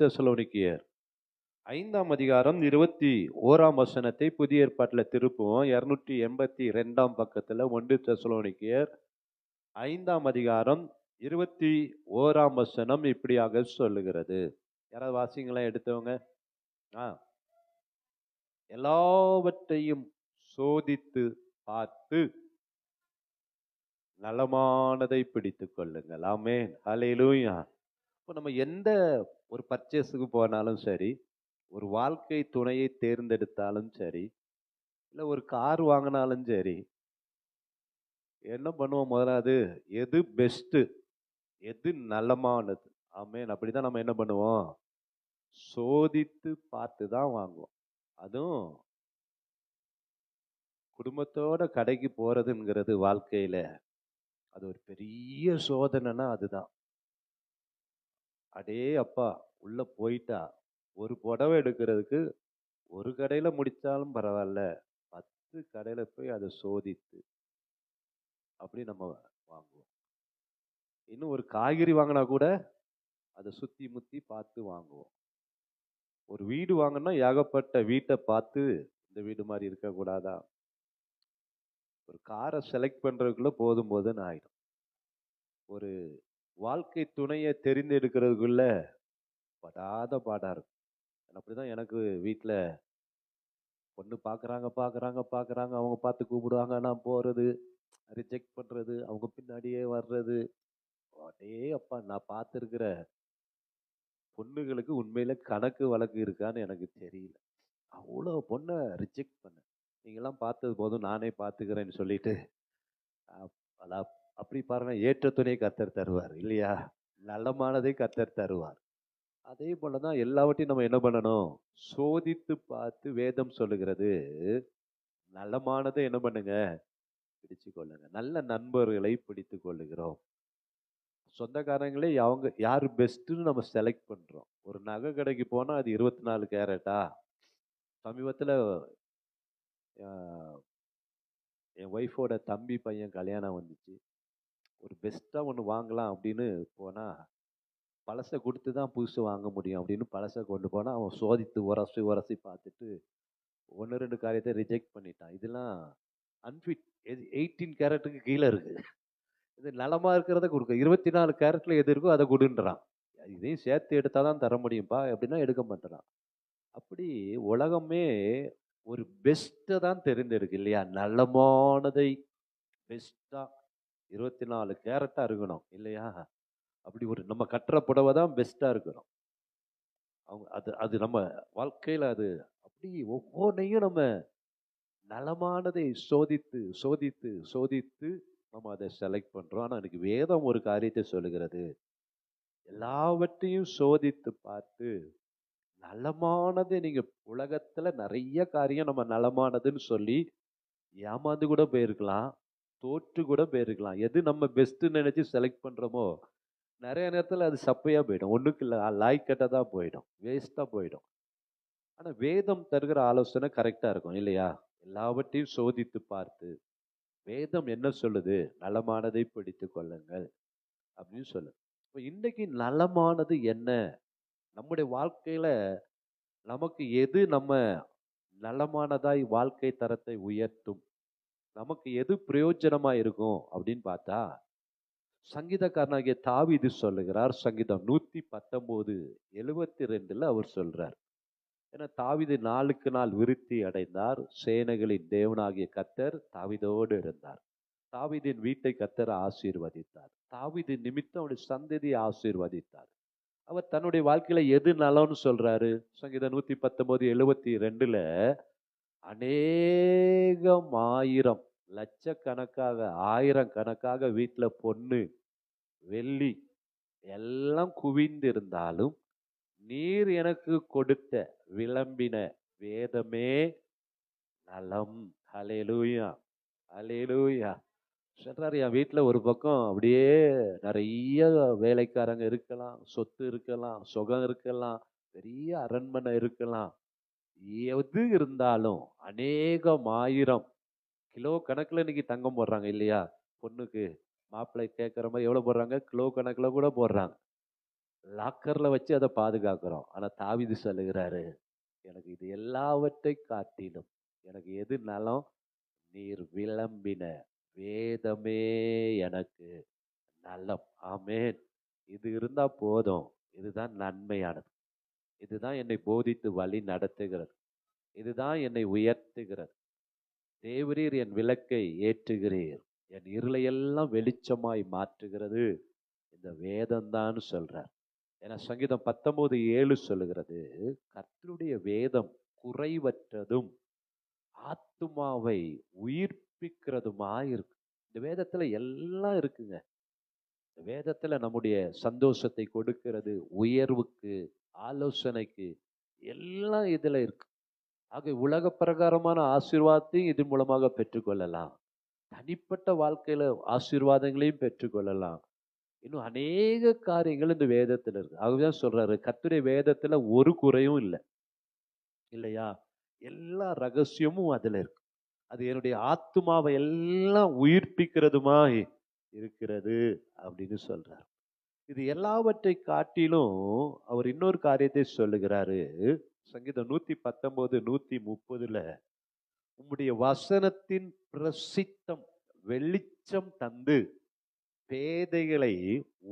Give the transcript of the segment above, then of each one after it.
தெசலோனிக்கேயர் 5ஆம் அதிகாரம் 21ஆம் வசனத்தை புதிய ஏற்பாட்டில் திருப்புவோம். 282ஆம் பக்கத்தில் 1 தெசலோனிக்கேயர் 5ஆம் அதிகாரம் 21ஆம் வசனம் இப்படியாக சொல்லுகிறது. யாராவது வாசிங்களா எடுத்தவங்க? எல்லாவற்றையும் சோதித்து பார்த்து நலமானதை பிடித்துக் கொள்ளுங்கள். ஆமென், ஹல்லேலூயா. இப்போ நம்ம எந்த ஒரு பர்ச்சேஸுக்கு போனாலும் சரி, ஒரு வாழ்க்கை துணையை தேர்ந்தெடுத்தாலும் சரி, இல்லை ஒரு கார் வாங்கினாலும் சரி, என்ன பண்ணுவோம்? முதலாவது எது பெஸ்ட்டு, எது நலமானது. ஆமென். அப்படிதான் நம்ம என்ன பண்ணுவோம்? சோதித்து பார்த்து தான் வாங்குவோம். அதுவும் குடும்பத்தோட கடைக்கு போறதுங்கிறது வாழ்க்கையில அது ஒரு பெரிய சோதனைன்னா அதுதான். அடே அப்பா, உள்ள போயிட்டா ஒரு புடவை எடுக்கிறதுக்கு ஒரு கடையில முடிச்சாலும் பரவாயில்ல, 10 கடையில போய் அதை சோதித்து அப்படி நம்ம வாங்குவோம். இன்னும் ஒரு காய்கறி வாங்கினா கூட அதை சுத்தி முத்தி பார்த்து வாங்குவோம். ஒரு வீடு வாங்கினா ஏகப்பட்ட வீட்டை பார்த்து இந்த வீடு மாதிரி இருக்கக்கூடாதா, ஒரு காரை செலக்ட் பண்றதுக்குள்ள போதும் போதுன்னு ஆயிடும். ஒரு வாழ்க்கை துணையை தெரிந்தெடுக்கிறதுக்குள்ள படாத பாடா இருக்கும். அப்படிதான் எனக்கு வீட்டில் பொண்ணு பார்க்குறாங்க பார்க்குறாங்க பார்க்குறாங்க, அவங்க பார்த்து கூப்பிடுவாங்க, நான் போகிறது, ரிஜெக்ட் பண்ணுறது, அவங்க பின்னாடியே வர்றது. அடே அப்பா, நான் பார்த்துருக்கிற பொண்ணுகளுக்கு உண்மையில கணக்கு வழக்கு இருக்கான்னு எனக்கு தெரியல. அவ்வளோ பொண்ணை ரிஜெக்ட் பண்ண. நீங்களாம் பார்த்தது போதும், நானே பார்த்துக்கிறேன்னு சொல்லிட்டு அதான். அப்படி பாருங்க, ஏற்ற துணை கர்த்தர் தருவார் இல்லையா? நலமானதை கர்த்தர் தருவார். அதே போலதான் எல்லாவற்றையும் நம்ம என்ன பண்ணணும்? சோதித்து பார்த்து வேதம் சொல்லுகிறது. நலமானதை என்ன பண்ணுங்க? பிடிச்சு கொள்ளுங்க. நல்ல நண்பர்களை பிடித்து கொள்ளுகிறோம். சொந்தக்காரங்களே அவங்க யாரு பெஸ்ட்னு நம்ம செலக்ட் பண்றோம். ஒரு நகை கடைக்கு போனா அது 24 கேரட்டா? சமீபத்தில் என் ஒய்ஃபோட தம்பி பையன் கல்யாணம் வந்துச்சு. ஒரு பெஸ்ட்டாக ஒன்று வாங்கலாம் அப்படின்னு போனால், பழசை கொடுத்து தான் புதுசு வாங்க முடியும் அப்படின்னு பழசை கொண்டு போனால் அவன் சோதித்து உரசி உரசி பார்த்துட்டு 1-2 காரியத்தை ரிஜெக்ட் பண்ணிட்டான். இதெல்லாம் அன்ஃபிட். 18 கேரட்டுக்கு கீழே இருக்கு. இது நலமாக இருக்கிறத கொடுக்க, 24 கேரட்டில் எது இருக்கோ அதை கொடுன்றான். இதையும் சேர்த்து எடுத்தால் தான் தர முடியும்ப்பா அப்படின்னா எடுக்க மாட்டேறான். அப்படி உலகமே ஒரு பெஸ்ட்டை தான் தெரிந்தெடுக்கு இல்லையா? நலமானதை பெஸ்ட்டாக 24 கேரட்டாக இருக்கணும் இல்லையா? அப்படி ஒரு நம்ம கட்டுற புடவை தான் பெஸ்ட்டாக இருக்கணும். அவங்க அது அது நம்ம வாழ்க்கையில் அது அப்படி ஒவ்வொன்றையும் நம்ம நலமானதை சோதித்து சோதித்து சோதித்து நம்ம அதை செலக்ட் பண்ணுறோம். ஆனால் எனக்கு வேதம் ஒரு காரியத்தை சொல்லுகிறது. எல்லாவற்றையும் சோதித்து பார்த்து நலமானது. நீங்கள் உலகத்தில் நிறைய காரியம் நம்ம நலமானதுன்னு சொல்லி ஏமாந்து கூட போயிருக்கலாம், தோற்று கூட போயிருக்கலாம். எது நம்ம பெஸ்ட்டுன்னு நினச்சி செலக்ட் பண்ணுறோமோ நிறைய நேரத்தில் அது சப்பையாக போயிடும். ஒன்றுக்கு இல்லை, லாய்க்கட்டாக போயிடும், வேஸ்ட்டாக போயிடும். ஆனால் வேதம் தருகிற ஆலோசனை கரெக்டாக இருக்கும் இல்லையா? எல்லாவற்றையும் சோதித்து பார்த்து வேதம் என்ன சொல்லுது? நலமானதை பிடித்து கொள்ளுங்கள் அப்படின்னு சொல்லுது. இப்போ இன்றைக்கு நலமானது என்ன? நம்முடைய வாழ்க்கையில நமக்கு எது நம்ம நலமானதாய் வாழ்க்கை தரத்தை உயர்த்தும், நமக்கு எது பிரயோஜனமா இருக்கும் அப்படின்னு பார்த்தா, சங்கீதக்காரனாகிய தாவீது சொல்லுகிறார். சங்கீதம் 119:72 அவர் சொல்றார். ஏன்னா தாவீது நாளுக்கு நாள் விருத்தி அடைந்தார். சேனைகளின் தேவனாகிய கர்த்தர் தாவீதோடு இருந்தார். தாவீதின் வீட்டை கர்த்தர் ஆசீர்வதித்தார். தாவீது நிமித்தம் அவனுடைய சந்ததியை ஆசீர்வதித்தார். அவர் தன்னுடைய வாழ்க்கையில எது நலம்னு சொல்றாரு? சங்கீதம் 119:72 அநேகம் ஆயிரம், லட்சக்கணக்காக, ஆயிரம் கணக்காக வீட்டுல பொண்ணு வெள்ளி எல்லாம் குவிந்திருந்தாலும் நீர் எனக்கு கொடுத்த விளம்பின வேதமே நலம். ஹல்லேலூயா, ஹல்லேலூயா. சொல்றாரு, என் வீட்டில் ஒரு பக்கம் அப்படியே நிறைய வேலைக்காரங்க இருக்கலாம், சொத்து இருக்கலாம், சுகம் இருக்கலாம், பெரிய அரண்மனை இருக்கலாம். எது இருந்தாலும் அநேகம் ஆயிரம் கிலோ கணக்கில் இன்னைக்கு தங்கம் போடுறாங்க இல்லையா? பொண்ணுக்கு மாப்பிள்ளை கேட்குற மாதிரி எவ்வளோ போடுறாங்க? கிலோ கணக்கில் கூட போடுறாங்க. லாக்கர்ல வச்சு அதை பாதுகாக்கிறோம். ஆனா தாவீது சொல்லுகிறாரு, எனக்கு இது எல்லாவற்றை காட்டிலும் எனக்கு எது நலம்? நீர் விளம்பின வேதமே எனக்கு நலம். ஆமென். இது இருந்தா போதும். இதுதான் நன்மையானது. இதுதான் என்னை போதித்து வழி நடத்துகிறது. இதுதான் என்னை உயர்த்துகிறது. தேவரீர் என் விளக்கை ஏற்றுகிறீர். என் இருளையெல்லாம் வெளிச்சமாய் மாற்றுகிறது இந்த வேதம்தான் சொல்றார். ஏன்னா சங்கீதம் 19:7 சொல்லுகிறது, கர்த்தருடைய வேதம் குறைவற்றதும் ஆத்துமாவை உயிர்ப்பிக்கிறதுமாய் இருக்கு. இந்த வேதத்துல எல்லாம் இருக்குங்க. இந்த வேதத்துல நம்முடைய சந்தோஷத்தை கொடுக்கிறது, உயர்வுக்கு, ஆலோசனைக்கு, எல்லாம் இதுல இருக்கு. ஆக உலக பிரகாரமான ஆசீர்வாதத்தையும் இதன் மூலமாக பெற்றுக்கொள்ளலாம். தனிப்பட்ட வாழ்க்கையில ஆசீர்வாதங்களையும் பெற்றுக்கொள்ளலாம். இன்னும் அநேக காரியங்கள் இந்த வேதத்துல இருக்கு. ஆகவேதான் சொல்றாரு, கர்த்தருடைய வேதத்துல ஒரு குறையும் இல்லை, இல்லையா? எல்லா ரகசியமும் அதுல இருக்கு. அது என்னுடைய ஆத்துமாவை எல்லாம் உயிர்ப்பிக்கிறதுமாய் இருக்கிறது அப்படின்னு சொல்றார். இது எல்லாவற்றை காட்டிலும் அவர் இன்னொரு காரியத்தை சொல்லுகிறாரு. சங்கீதம் 119:130, உம்முடைய வசனத்தின் பிரசித்தம் வெளிச்சம் தந்து பேதைகளை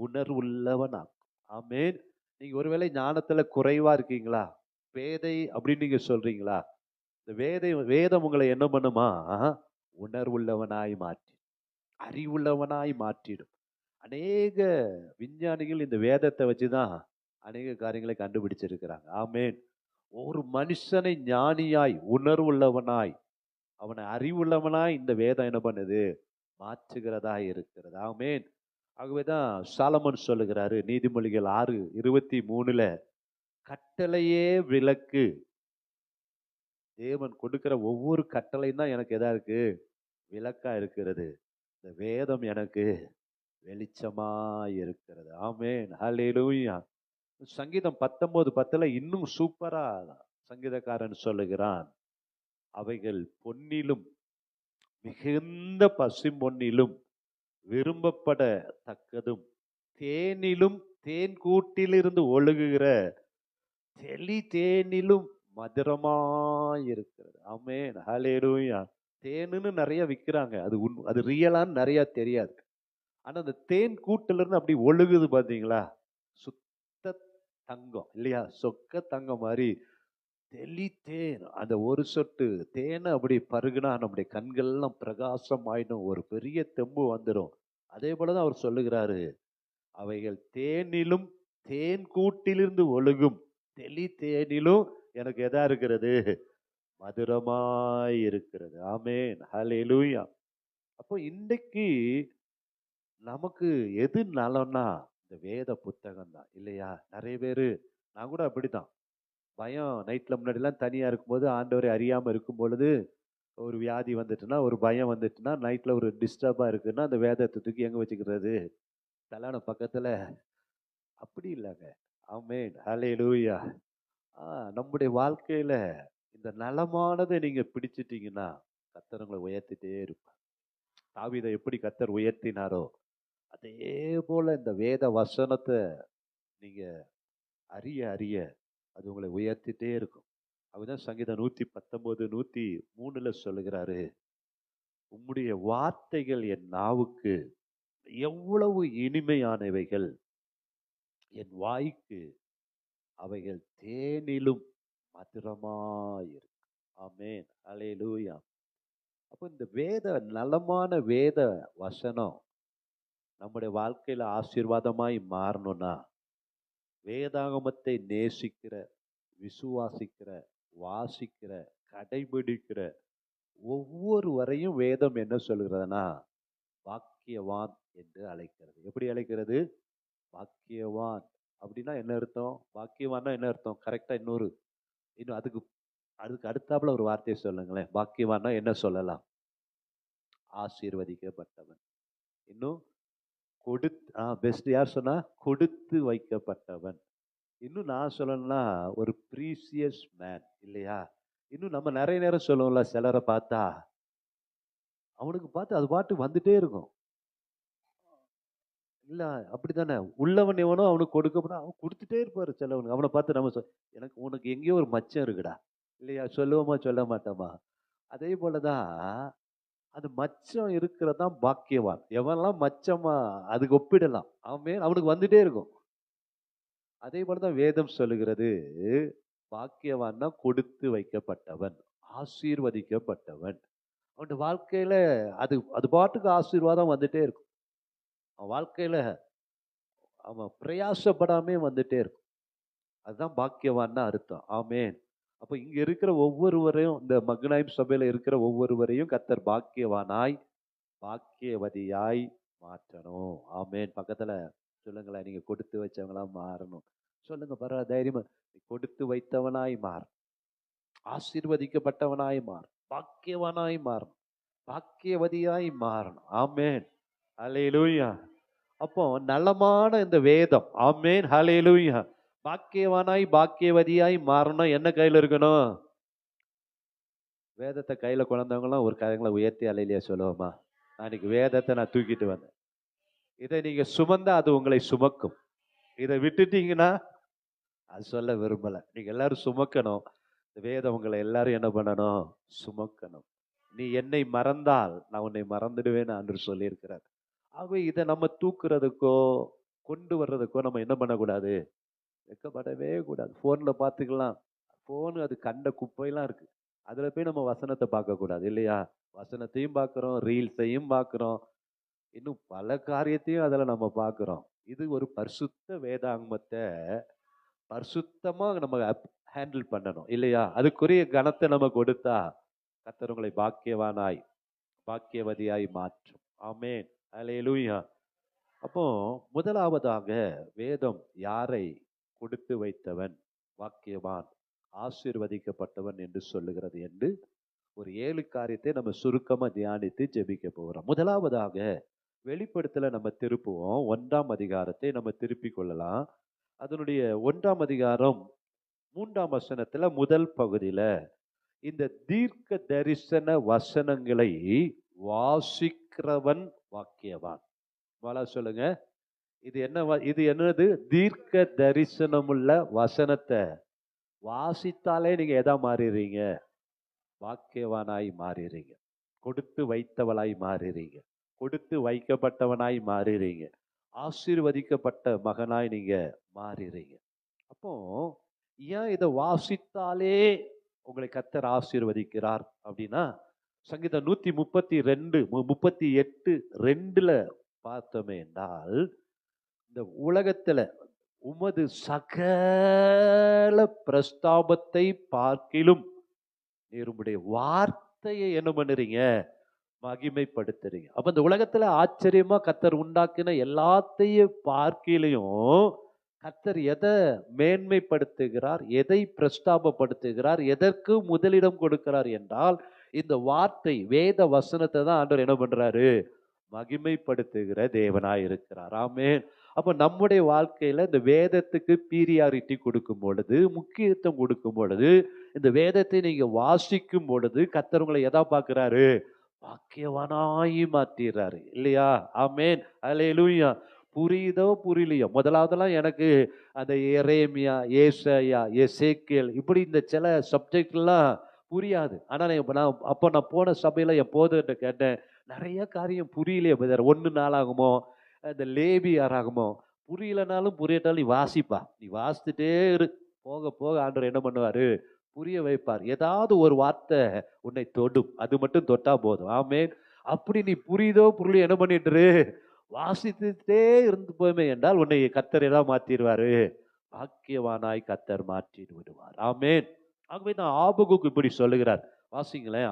உணர்வுள்ளவனாக்கும். ஆமென். நீங்க ஒருவேளை ஞானத்துல குறைவா இருக்கீங்களா? பேதை அப்படின்னு நீங்க சொல்றீங்களா? இந்த வேதம் உங்களை என்ன பண்ணுமா? உணர்வுள்ளவனாய் மாற்றி, அறிவுள்ளவனாய் மாற்றிடும். அநேக விஞ்ஞானிகள் இந்த வேதத்தை வச்சுதான் அநேக காரியங்களை கண்டுபிடிச்சிருக்கிறாங்க. ஆமென். ஒரு மனுஷனை ஞானியாய், உணர்வுள்ளவனாய், அவனை அறிவுள்ளவனாய் இந்த வேதம் என்ன பண்ணுது? மாற்றுகிறதா இருக்கிறது. ஆமென். ஆகவேதான் சாலமன் சொல்லுகிறாரு நீதிமொழிகள் 6:23, கட்டளையே விளக்கு. தேவன் கொடுக்கிற ஒவ்வொரு கட்டளையும் தான் எனக்கு எதா இருக்கு? விளக்கா இருக்கிறது. இந்த வேதம் எனக்கு வெளிச்சமா இருக்கிறது. ஆமென். ஹல்லேலூயா. சங்கீதம் 19:10 இன்னும் சூப்பரா சங்கீதக்காரன் சொல்லுகிறான், அவைகள் பொன்னிலும் மிகுந்த பசும்பொன்னிலும் விரும்பப்படத்தக்கதும் தேனிலும் தேன் கூட்டிலிருந்து ஒழுகுகிற தெளி தேனிலும் மதுரமாயிருக்கிறது. ஆமென். ஹல்லேலூயா. தேனுன்னு நிறைய விக்கிறாங்க. அது ரியலான்னு நிறைய தெரியாது. ஆனா அந்த தேன் கூட்டுல இருந்து அப்படி ஒழுகுது பாத்தீங்களா? சுத்த தங்கம் இல்லையா? சொக்க தங்கம் மாதிரி தெளி தேன். அந்த ஒரு சொட்டு தேனை அப்படி பருகுனா நம்முடைய கண்கள்லாம் பிரகாசம் ஆயிடும். ஒரு பெரிய தெம்பு வந்துடும். அதே போலதான் அவர் சொல்லுகிறாரு, அவைகள் தேனிலும் தேன் கூட்டிலிருந்து ஒழுகும் தெளி தேனிலும் எனக்கு எதா இருக்கிறது? மதுரமாய் இருக்கிறது. ஆமென். ஹல்லேலூயா. அப்போ இன்றைக்கு நமக்கு எது நலம்னா இந்த வேத புத்தகம் தான், இல்லையா? நிறைய பேரு, நான் கூட அப்படித்தான். பயம். நைட்ல முன்னாடி எல்லாம் தனியா இருக்கும்போது, ஆண்டவரை அறியாம இருக்கும் பொழுது, ஒரு வியாதி வந்துட்டுன்னா, ஒரு பயம் வந்துட்டுன்னா, நைட்ல ஒரு டிஸ்டர்பா இருக்குன்னா, அந்த வேதத்தை தூக்கி எங்க வச்சுக்கிறது? தலான பக்கத்துல. அப்படி இல்லைங்க. ஆமென். ஹல்லேலூயா. நம்முடைய வாழ்க்கையில இந்த நலமானதை நீங்க பிடிச்சிட்டீங்கன்னா, கர்த்தர் உங்களை உயர்த்திட்டே இருப்பார். தாவீதை எப்படி கர்த்தர் உயர்த்தினாரோ, அதே போல இந்த வேத வசனத்தை நீங்க அறிய அறிய அது உங்களை உயர்த்திட்டே இருக்கும். அதுதான் சங்கீதம் 119:103 சொல்லுகிறாரு, உம்முடைய வார்த்தைகள் என் நாவுக்கு எவ்வளவு இனிமையானவைகள், என் வாய்க்கு அவைகள் தேனிலும் மதுரமாயிருக்கு. ஆமென். அல்லேலூயா. அப்போ இந்த நலமான வேத வசனம் நம்முடைய வாழ்க்கையில ஆசீர்வாதமாய் மாறணும்னா, வேதாகமத்தை நேசிக்கிற, விசுவாசிக்கிற, வாசிக்கிற, கடைபிடிக்கிற ஒவ்வொருவரையும் வேதம் என்ன சொல்கிறதுனா, பாக்கியவான் என்று அழைக்கிறது. எப்படி அழைக்கிறது? பாக்கியவான் அப்படின்னா என்ன அர்த்தம்? பாக்கியவான்னா என்ன அர்த்தம்? கரெக்டா இன்னும் அதுக்கு அதுக்கு அடுத்தாப்புல ஒரு வார்த்தையை சொல்லுங்களேன். பாக்கியவான்னா என்ன சொல்லலாம்? ஆசீர்வதிக்கப்பட்டவன். இன்னும் பெஸ்ட் யார் சொன்னா? கொடுத்து வைக்கப்பட்டவன். இன்னும் நான் சொல்லணும்னா ஒரு ப்ரீசியஸ் மேன், இல்லையா? இன்னும் நம்ம நிறைய நேரம் சொல்லுவோம்ல, சிலரை பார்த்தா அவனுக்கு பார்த்து அது பாட்டு வந்துட்டே இருக்கும், இல்ல அப்படித்தானே. உள்ளவன் எவனோ அவனுக்கு கொடுக்கப்படும். அவன் குடுத்துட்டே இருப்பாரு சிலவனுக்கு. அவன பார்த்து நம்ம எனக்கு உனக்கு எங்கேயோ ஒரு மச்சம் இருக்குடா. இல்லையா? சொல்லுவோமா? சொல்ல மாட்டோமா? அதே போல தான் அது மச்சம் இருக்கிறது தான் பாக்கியவான். எவன்லாம் மச்சமா அதுக்கு ஒப்பிடலாம். ஆமென். அவனுக்கு வந்துட்டே இருக்கும். அதே போல தான் வேதம் சொல்லுகிறது, பாக்கியவான்னா கொடுத்து வைக்கப்பட்டவன், ஆசீர்வதிக்கப்பட்டவன். அவனுடைய வாழ்க்கையில அது அது பாட்டுக்கு ஆசீர்வாதம் வந்துட்டே இருக்கும். அவன் வாழ்க்கையில அவன் பிரயாசப்படாமே வந்துட்டே இருக்கும். அதுதான் பாக்கியவான்னா அர்த்தம். ஆமென். அப்ப இங்க இருக்கிற ஒவ்வொருவரையும், இந்த மக்னாயிம் சபையில இருக்கிற ஒவ்வொருவரையும் கர்த்தர் பாக்கியவானாய், பாக்கியவதியாய் மாற்றணும். ஆமென். பக்கத்துல சொல்லுங்களேன், நீங்க கொடுத்து வச்சவங்களா மாறணும். சொல்லுங்க பரவாயில்ல, தைரியமா. நீ கொடுத்து வைத்தவனாய் மாறு. ஆசீர்வதிக்கப்பட்டவனாய் மாறு. பாக்கியவானாய் மாறணும். பாக்கியவதியாய் மாறணும். ஆமென். அல்லேலூயா. அப்போ நலமான இந்த வேதம். ஆமென். ஹல்லேலூயா. பாக்கியவானாய் பாக்கியவதியாய் மாறணும். என்ன கையில இருக்கணும்? வேதத்தை கையில கொண்டவங்களாம் ஒரு கரங்களை உயர்த்தி அல்லேலூயா சொல்லுவோமா? நான் இன்னைக்கு வேதத்தை நான் தூக்கிட்டு வந்தேன். இதை நீங்க சுமந்தா அது உங்களை சுமக்கும். இதை விட்டுட்டீங்கன்னா அது சொல்ல விரும்பல. நீங்க எல்லாரும் சுமக்கணும். இந்த வேதம் உங்களை எல்லாரும் என்ன பண்ணணும்? சுமக்கணும். நீ என்னை மறந்தால் நான் உன்னை மறந்துடுவேன்னு ஆண்டவர் சொல்லியிருக்கிறார். ஆகவே இதை நம்ம தூக்குறதுக்கோ கொண்டு வர்றதுக்கோ நம்ம என்ன பண்ணக்கூடாது? வெட்கப்படவே கூடாது. போன்ல பார்த்துக்கலாம். போன் அது கண்ட குப்பையெல்லாம் இருக்கு. அதுல போய் நம்ம வசனத்தை பார்க்க கூடாது இல்லையா? வசனத்தையும் பார்க்கிறோம், ரீல்ஸையும் பார்க்கிறோம், இன்னும் பல காரியத்தையும் அதுல நம்ம பார்க்கிறோம். இது ஒரு பரிசுத்த வேதாங்கமத்தை பரிசுத்தமா நம்ம ஹேண்டில் பண்ணணும் இல்லையா? அதுக்குரிய கனத்தை நம்ம கொடுத்தா கர்த்தர் உங்களை பாக்கியவானாய் பாக்கியவதியாய் மாற்றும். ஆமென். அல்லேலூயா. அப்போ முதலாவதாக வேதம் யாரை கொடுத்து வைத்தவன், பாக்கியவான், ஆசீர்வதிக்கப்பட்டவன் என்று சொல்லுகிறது என்று ஒரு 7 காரியத்தை நம்ம சுருக்கமா தியானித்து ஜெபிக்க போகிறோம். முதலாவதாக வெளிப்படுத்தல நம்ம திருப்புவோம். 1ஆம் அதிகாரத்தை நம்ம திருப்பிக் கொள்ளலாம். அதனுடைய 1ஆம் அதிகாரம் 3ஆம் வசனத்துல முதல் பகுதியில இந்த தீர்க்க தரிசன வசனங்களை வாசிக்கிறவன் பாக்கியவான். வாலா சொல்லுங்க. இது என்ன இது என்னது? தீர்க்க தரிசனமுள்ள வசனத்தை வாசித்தாலே நீங்க எதா மாறிடுறீங்க? பாக்கியவானாய் மாறிடுறீங்க. கொடுத்து வைத்தவளாய் மாறிடுறீங்க. கொடுத்து வைக்கப்பட்டவனாய் மாறிடுறீங்க. ஆசீர்வதிக்கப்பட்ட மகனாய் நீங்க மாறிடுறீங்க. அப்போ ஏன் இதை வாசித்தாலே உங்களை கர்த்தர் ஆசீர்வதிக்கிறார் அப்படின்னா, சங்கீதம் 138:2 பார்த்தோமே என்றால், இந்த உலகத்துல உமது சகல பிரஸ்தாபத்தை பார்க்கிலும் நீர் உம்முடைய வார்த்தையை என்ன பண்ணுறீங்க? மகிமைப்படுத்துறீங்க. அப்ப இந்த உலகத்துல ஆச்சரியமா கர்த்தர் உண்டாக்கின எல்லாத்தையும் பார்க்கிலையும் கர்த்தர் எதை மேன்மைப்படுத்துகிறார், எதை பிரஸ்தாபப்படுத்துகிறார், எதற்கு முதலிடம் கொடுக்கிறார் என்றால், இந்த வார்த்தை வேத வசனத்தை தான் ஆண்டவர் என்ன பண்றாரு? மகிமைப்படுத்துகிற தேவனாய் இருக்கிறார். ஆமென். அப்ப நம்முடைய வாழ்க்கையில இந்த வேதத்துக்கு பீரியாரிட்டி கொடுக்கும் பொழுது, முக்கியத்துவம் கொடுக்கும் பொழுது, இந்த வேதத்தை நீங்க வாசிக்கும் பொழுது கர்த்தர் உங்களை எதா பார்க்கிறாரு? பாக்கியவானாய் மாத்திடுறாரு இல்லையா? ஆமென். அல்லேலூயா. புரியுதோ புரியலையோ, முதலாவதெல்லாம் எனக்கு அந்த எரேமியா, ஏசாயா, எசேக்கியேல் இப்படி இந்த சில சப்ஜெக்ட்லாம் புரியாது. ஆனா நான் போன சபையில என் போதகர்கிட்ட கேட்டேன், நிறைய காரியம் புரியலையே பிரதர். 1 நாளாகுமோ, இந்த லேவியராகுமோ, புரியலனாலும் புரியட்டாலும் நீ வாசிப்பா, நீ வாசித்துட்டே இரு. போக போக ஆண்டவர் என்ன பண்ணுவாரு? புரிய வைப்பார். ஏதாவது ஒரு வார்த்தை உன்னை தொடும். அது மட்டும் தொட்டா போதும். ஆமென். அப்படி நீ புரியுதோ புரியலையோ என்ன பண்ணிட்டு வாசித்துட்டே இருந்து போமே என்றால் உன்னை கர்த்தர் எதா மாத்திடுவாரு? பாக்கியவானாய் கர்த்தர் மாற்றி விடுவார். ஆமென். ஆகவே தான் ஆபகுக்கு இப்படி சொல்லுகிறார். வாசிங்களேன்.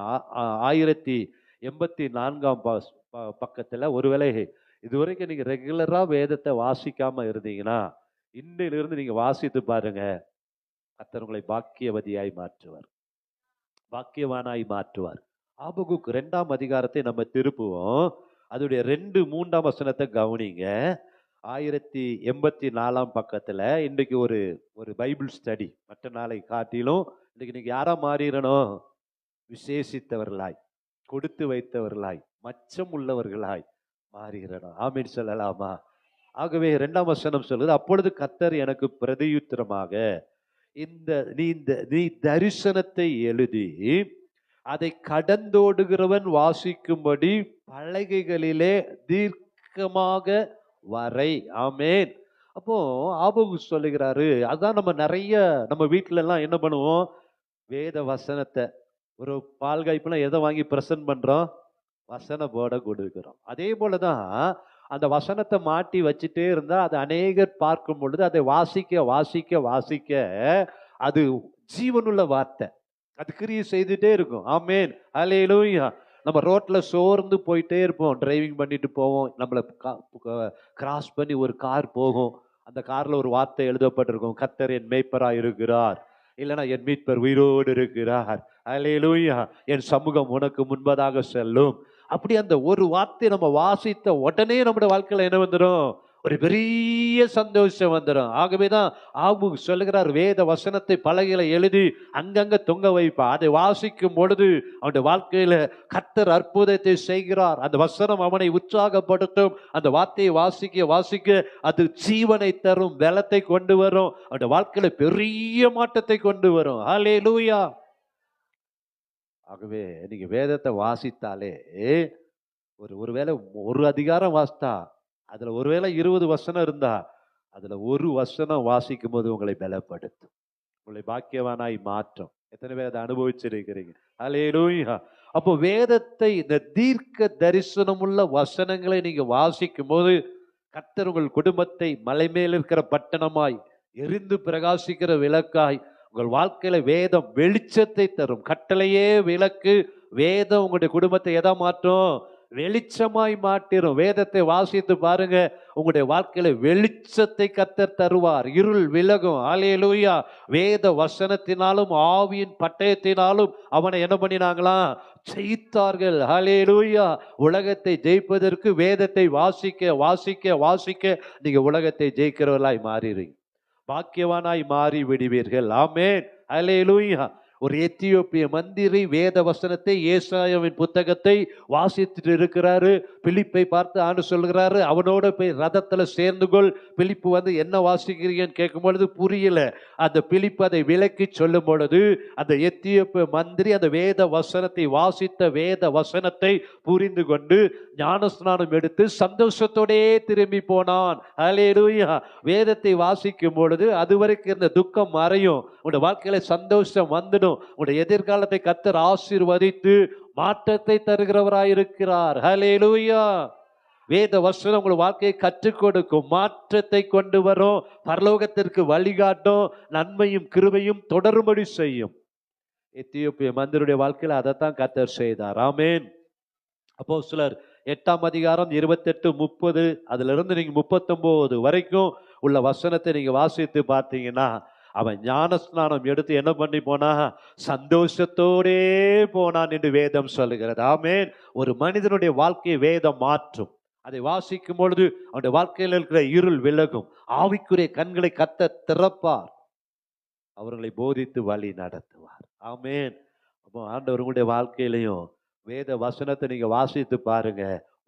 1084ஆம் பக்கத்துல, ஒருவேளை இதுவரைக்கும் நீங்க ரெகுலரா வேதத்தை வாசிக்காம இருந்தீங்கன்னா, இன்னையிலிருந்து நீங்க வாசித்து பாருங்க. கர்த்தர் உங்களை பாக்கியவதியாய் மாற்றுவார், பாக்கியவானாய் மாற்றுவார். ஆபகுக்கு 2ஆம் அதிகாரத்தை நம்ம திருப்புவோம். அதோடைய 2, 3ஆம் வசனத்தை கவனிங்க. 1084ஆம் பக்கத்துல இன்றைக்கு ஒரு ஒரு பைபிள் ஸ்டடி. மற்ற நாளை காட்டிலும் இன்னைக்கு நீங்க யாரா மாறிடணும்? விசேஷித்தவர்களாய், கொடுத்து வைத்தவர்களாய், மச்சம் உள்ளவர்களாய் மாறிடணும். ஆமீன் சொல்லலாமா? ஆகவே 2ஆம் வசனம் சொல்லுது, அப்பொழுது கர்த்தர் எனக்கு பிரதியுத்தரமாக, நீ தரிசனத்தை எழுதி அதை கடந்தோடுகிறவன் வாசிக்கும்படி பலகைகளிலே தீர்க்கமாக வரை. ஆமென். அப்போ ஆபகு சொல்லுகிறாரு, அதான் நம்ம வீட்டுல எல்லாம் என்ன பண்ணுவோம், வேத வசனத்தை ஒரு பால்காய்ப்புலாம் எதை வாங்கி பிரசன்ட் பண்றோம், வசன போர்டை கொடுக்கிறோம். அதே போலதான் அந்த வசனத்தை மாட்டி வச்சுட்டே இருந்தா அது அநேகர் பார்க்கும் பொழுது அதை வாசிக்க வாசிக்க வாசிக்க அது ஜீவனுள்ள வார்த்தை, அது கிரியை செய்துட்டே இருக்கும். ஆமென், ஹல்லேலூயா. நம்ம ரோட்ல சோர்ந்து போயிட்டே இருப்போம், டிரைவிங் பண்ணிட்டு போவோம், நம்மளை கிராஸ் பண்ணி ஒரு கார் போகும், அந்த கார்ல ஒரு வார்த்தை எழுதப்பட்டிருக்கும், கர்த்தர் என் மேய்ப்பராய் இருக்கிறார், இல்லைன்னா என் மீட்பர் உயிரோடு இருக்கிறார், ஹல்லேலூயா, என் சமூகம் உனக்கு முன்பதாக செல்லும். அப்படி அந்த ஒரு வார்த்தை நம்ம வாசித்த உடனே நம்முடைய வாழ்க்கையில என்ன வந்துடும், ஒரு பெரிய சந்தோஷம் வந்துடும். ஆகவேதான் ஆபு சொல்லுகிறார், வேத வசனத்தை பலகையில எழுதி அங்கங்க தொங்க வைப்பா, அதை வாசிக்கும் பொழுது அவனுடைய வாழ்க்கையில கர்த்தர் அற்புதத்தை செய்கிறார். அந்த வசனம் அவனை உற்சாகப்படுத்தும், அந்த வார்த்தையை வாசிக்க வாசிக்க அது ஜீவனை தரும், பலத்தை கொண்டு வரும், அவனுடைய வாழ்க்கையில பெரிய மாற்றத்தை கொண்டு வரும். ஹல்லேலூயா. ஆகவே நீங்க வேதத்தை வாசித்தாலே, ஒருவேளை ஒரு அதிகாரம் வாசித்தா அதுல ஒருவேளை 20 வசனம் இருந்தா அதுல ஒரு வசனம் வாசிக்கும் போது உங்களை பலப்படுத்தும், உங்களை பாக்கியவானாய் மாற்றும். எத்தனை பேர் அதை அனுபவிச்சிருக்கிறீங்க? ஹல்லேலூயா. அப்போ வேதத்தை, இந்த தீர்க்க தரிசனமுள்ள வசனங்களை நீங்க வாசிக்கும் போது கர்த்தர் உங்கள் குடும்பத்தை மலை மேல் இருக்கிற பட்டணமாய், எரிந்து பிரகாசிக்கிற விளக்காய், உங்கள் வாழ்க்கையில வேதம் வெளிச்சத்தை தரும். கட்டளையே விளக்கு, வேதம் உங்களுடைய குடும்பத்தை எதா மாற்றும், வெளிச்சமாய் மாட்டிரும். வேதத்தை வாசித்து பாருங்க, உங்களுடைய வாழ்க்கையில வெளிச்சத்தை கர்த்தர் தருவார், இருள் விலகும். ஹல்லேலூயா. வேத வசனத்தினாலும் ஆவியின் பட்டயத்தினாலும் அவனை என்ன பண்ணினாங்களாம், ஜெயித்தார்கள். ஹல்லேலூயா. உலகத்தை ஜெயிப்பதற்கு வேதத்தை வாசிக்க வாசிக்க வாசிக்க நீங்க உலகத்தை ஜெயிக்கிறவர்களாய் மாறிடுறீங்க, பாக்கியவானாய் மாறி விடுவீர்கள். ஆமென், ஹல்லேலூயா. ஒரு எத்தியோப்பிய மந்திரி வேத வசனத்தை, ஏசாயாவின் புத்தகத்தை வாசித்துட்டு இருக்கிறாரு. பிலிப்பை பார்த்து ஆண்டு சொல்கிறாரு, அவனோட போய் ரதத்துல சேர்ந்து கொள். பிலிப்பு வந்து என்ன வாசிக்கிறீங்கன்னு கேட்கும் பொழுது புரியல. அந்த பிலிப்பு அதை விளக்கி சொல்லும் பொழுது அந்த எத்தியோப்பிய மந்திரி அந்த வேத வசனத்தை வாசித்த வேத வசனத்தை புரிந்து கொண்டு ஞானஸ்நானம் எடுத்து சந்தோஷத்தோடே திரும்பி போனான். ஹல்லேலூயா. வேதத்தை வாசிக்கும் பொழுது அதுவரைக்கும் இருந்த துக்கம் மறையும், உங்களுடைய வாழ்க்கையில சந்தோஷம் வந்துடும், உங்களுடைய எதிர்காலத்தை கர்த்தர் ஆசீர்வதித்து மாற்றத்தை தருகிறவராயிருக்கிறார். ஹல்லேலூயா. வேத வசனம் உங்கள் வாழ்க்கையை கற்றுக் கொடுக்கும், மாற்றத்தை கொண்டு வரும், பரலோகத்திற்கு வழிகாட்டும், நன்மையும் கிருபையும் தொடரும்படி செய்யும். எத்தியோப்பிய மந்திரியுடைய வாழ்க்கையில அதைத்தான் கர்த்தர் செய்தார். ஆமென். அப்போஸ்தலர் 8ஆம் அதிகாரம் 28, 30 அதுல இருந்து நீங்க 39 வரைக்கும் உள்ள வசனத்தை நீங்க வாசித்து பார்த்தீங்கன்னா, அவன் ஞானஸ்நானம் எடுத்து என்ன பண்ணி போனா, சந்தோஷத்தோடே போனான் என்று வேதம் சொல்லுகிறது. ஆமென். ஒரு மனிதனுடைய வாழ்க்கையை வேதம் மாற்றும். அதை வாசிக்கும் பொழுது அவனுடைய வாழ்க்கையில் இருக்கிற இருள் விலகும், ஆவிக்குரிய கண்களை கர்த்தர் திறப்பார், அவர்களை போதித்து வழி நடத்துவார். ஆமென். அப்போ ஆண்டவர் உங்களுடைய வாழ்க்கையிலையும் வேத வசனத்தை நீங்க வாசித்து பாருங்க.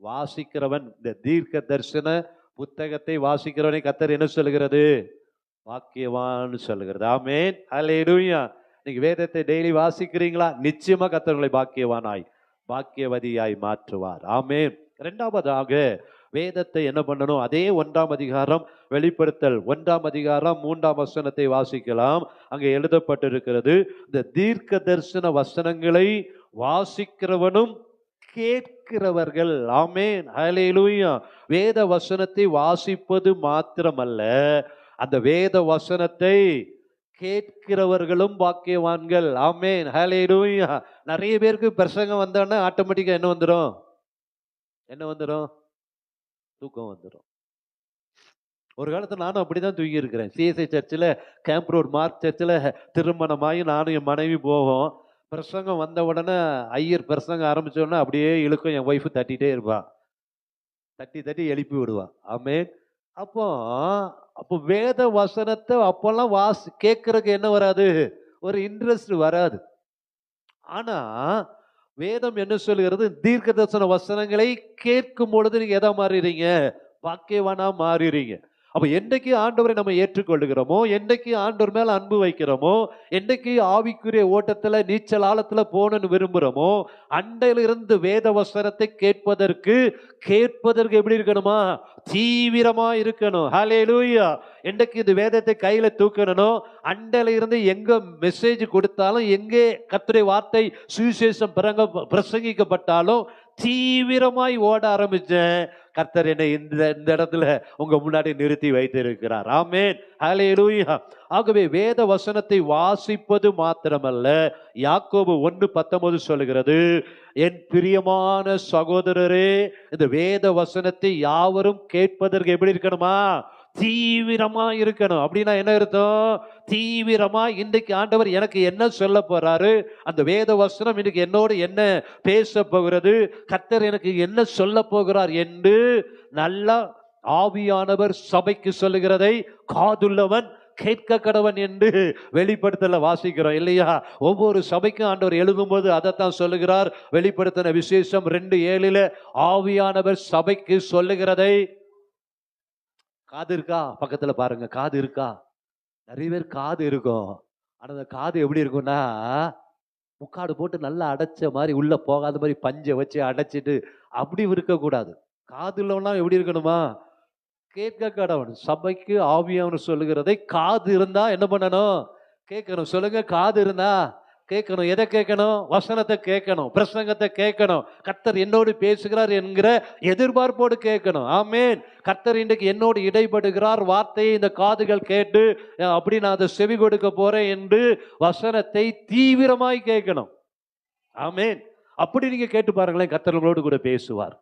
வாசிக்கிறவன், இந்த தீர்க்க தரிசன புத்தகத்தை வாசிக்கிறவனை கர்த்தர் என்ன சொல்லுகிறது, பாக்கியவான் சொல்லுகிறது. ஆமென், ஹல்லேலூயா. நீங்க வேதத்தை டெய்லி வாசிக்கிறீங்களா, நிச்சயமா கர்த்தர் உங்களை பாக்கியவானாய் பாக்கியவதியாய் மாற்றுவார். ஆமென். இரண்டாவதாக வேதத்தை என்ன பண்ணணும், அதே 1ஆம் அதிகாரம் வெளிப்படுத்தல் 1ஆம் அதிகாரம் 3ஆம் வசனத்தை வாசிக்கலாம். அங்கே எழுதப்பட்டிருக்கிறது, இந்த தீர்க்க தரிசன வசனங்களை வாசிக்கிறவனும் கேட்கிறவர்கள். ஆமென், ஹல்லேலூயா. வேத வசனத்தை வாசிப்பது மாத்திரமல்ல, அந்த வேத வசனத்தை கேட்கிறவர்களும் பாக்கியவான்கள். ஆமென், ஹல்லேலூயா. நிறைய பேருக்கு பிரசங்கம் வந்தோன்னா ஆட்டோமேட்டிக்கா என்ன வந்துடும், தூக்கம் வந்துடும். ஒரு காலத்துல நானும் அப்படிதான் தூங்கி இருக்கிறேன். சிஎஸ்ஐ சர்ச்சில், கேம்ப் ரோட் மார்க் சர்ச்சில் திருமணமாகி நானும் என் மனைவி போவோம். பிரசங்கம் வந்த உடனே ஐயர் பிரசங்கம் ஆரம்பிச்ச உடனே அப்படியே இழுக்கும், என் ஒய்ஃபு தட்டிகிட்டே இருப்பா, தட்டி தட்டி எழுப்பி விடுவா. ஆமென். அப்போ வேத வசனத்தை அப்பெல்லாம் கேட்கறதுக்கு என்ன வராது, ஒரு இன்ட்ரெஸ்ட் வராது. ஆனா வேதம் என்ன சொல்லுகிறது, தீர்க்க தரிசன வசனங்களை கேட்கும் பொழுது நீங்க எதா மாறுறீங்க, பாக்கியவானா மாறிறீங்க. அப்ப என்னைக்கு ஆண்டவரை நம்ம ஏற்றுக்கொள்ளுகிறோமோ, என்னைக்கு ஆண்டவர் மேல அன்பு வைக்கிறோமோ, என்னைக்கு ஆவிக்குரிய ஓட்டத்துல நீச்சல் ஆழத்துல போகணும்னு விரும்புறோமோ, அண்டையிலிருந்து வேத வசனத்தை கேட்பதற்கு எப்படி இருக்கணுமா? தீவிரமா இருக்கணும். ஹல்லேலூயா. என்னைக்கு இந்த வேதத்தை கையில தூக்கணும், அண்டையில இருந்து எங்க மெசேஜ் கொடுத்தாலும், எங்கே கர்த்தருடைய வார்த்தை சுவிசேஷம் பிரசங்கிக்கப்பட்டாலும் தீவிரமாய் ஓட ஆரம்பிச்சேன். கர்த்தர் என்னை இந்த இந்த இடத்துல உங்க முன்னாடி நிறுத்தி வைத்திருக்கிறார். ஆமென். ஹல்லேலூயா. ஆகவே வேத வசனத்தை வாசிப்பது மாத்திரமல்ல, யாக்கோபு 1:19 சொல்லுகிறது, என் பிரியமான சகோதரரே, இந்த வேத வசனத்தை யாவரும் கேட்பதற்கு எப்படி இருக்கணுமா? தீவிரமா இருக்கணும். அப்படின்னா என்ன அர்த்தம்? தீவிரமா இன்றைக்கு ஆண்டவர் எனக்கு என்ன சொல்ல போறாரு, அந்த வேத வசனம் இன்னைக்கு என்னோடு என்ன பேச போகிறது, கர்த்தர் எனக்கு என்ன சொல்ல போகிறார் என்று நல்லா ஆவியானவர் சபைக்கு சொல்லுகிறதை காதுள்ளவன் கேட்க கடவன் என்று வெளிப்படுத்தல வாசிக்கிறோம் இல்லையா? ஒவ்வொரு சபைக்கும் ஆண்டவர் எழுதும்போது அதைத்தான் சொல்லுகிறார். வெளிப்படுத்தின விசேஷம் 2:7 ஆவியானவர் சபைக்கு சொல்லுகிறதை. காது இருக்கா? பக்கத்துல பாருங்க, காது இருக்கா? நிறைய பேர் காது இருக்கும். ஆனா அந்த காது எப்படி இருக்கும்னா, முக்காடு போட்டு நல்லா அடைச்ச மாதிரி, உள்ள போகாத மாதிரி பஞ்சை வச்சு அடைச்சிட்டு அப்படி இருக்கக்கூடாது. காது உள்ளவனா எப்படி இருக்கணுமா? கேட்க கடவன். சபைக்கு ஆவியானவர் சொல்லுகிறதை காது இருந்தா என்ன பண்ணணும்? கேட்கணும். சொல்லுங்க, காது இருந்தா கேட்கணும். எதை கேட்கணும்? வசனத்தை கேட்கணும், பிரசங்கத்தை கேட்கணும். கர்த்தர் என்னோடு பேசுகிறார் என்கிற எதிர்பார்ப்போடு கேட்கணும். ஆமென். கர்த்தர் இன்றைக்கு என்னோடு இடைப்படுகிறார், வார்த்தையை இந்த காதுகள் கேட்டு அப்படி நான் அதை செவி கொடுக்க போறேன் என்று வசனத்தை தீவிரமாய் கேட்கணும். ஆமென். அப்படி நீங்க கேட்டு பாருங்களேன், கர்த்தர் உங்களோடு கூட பேசுவார்.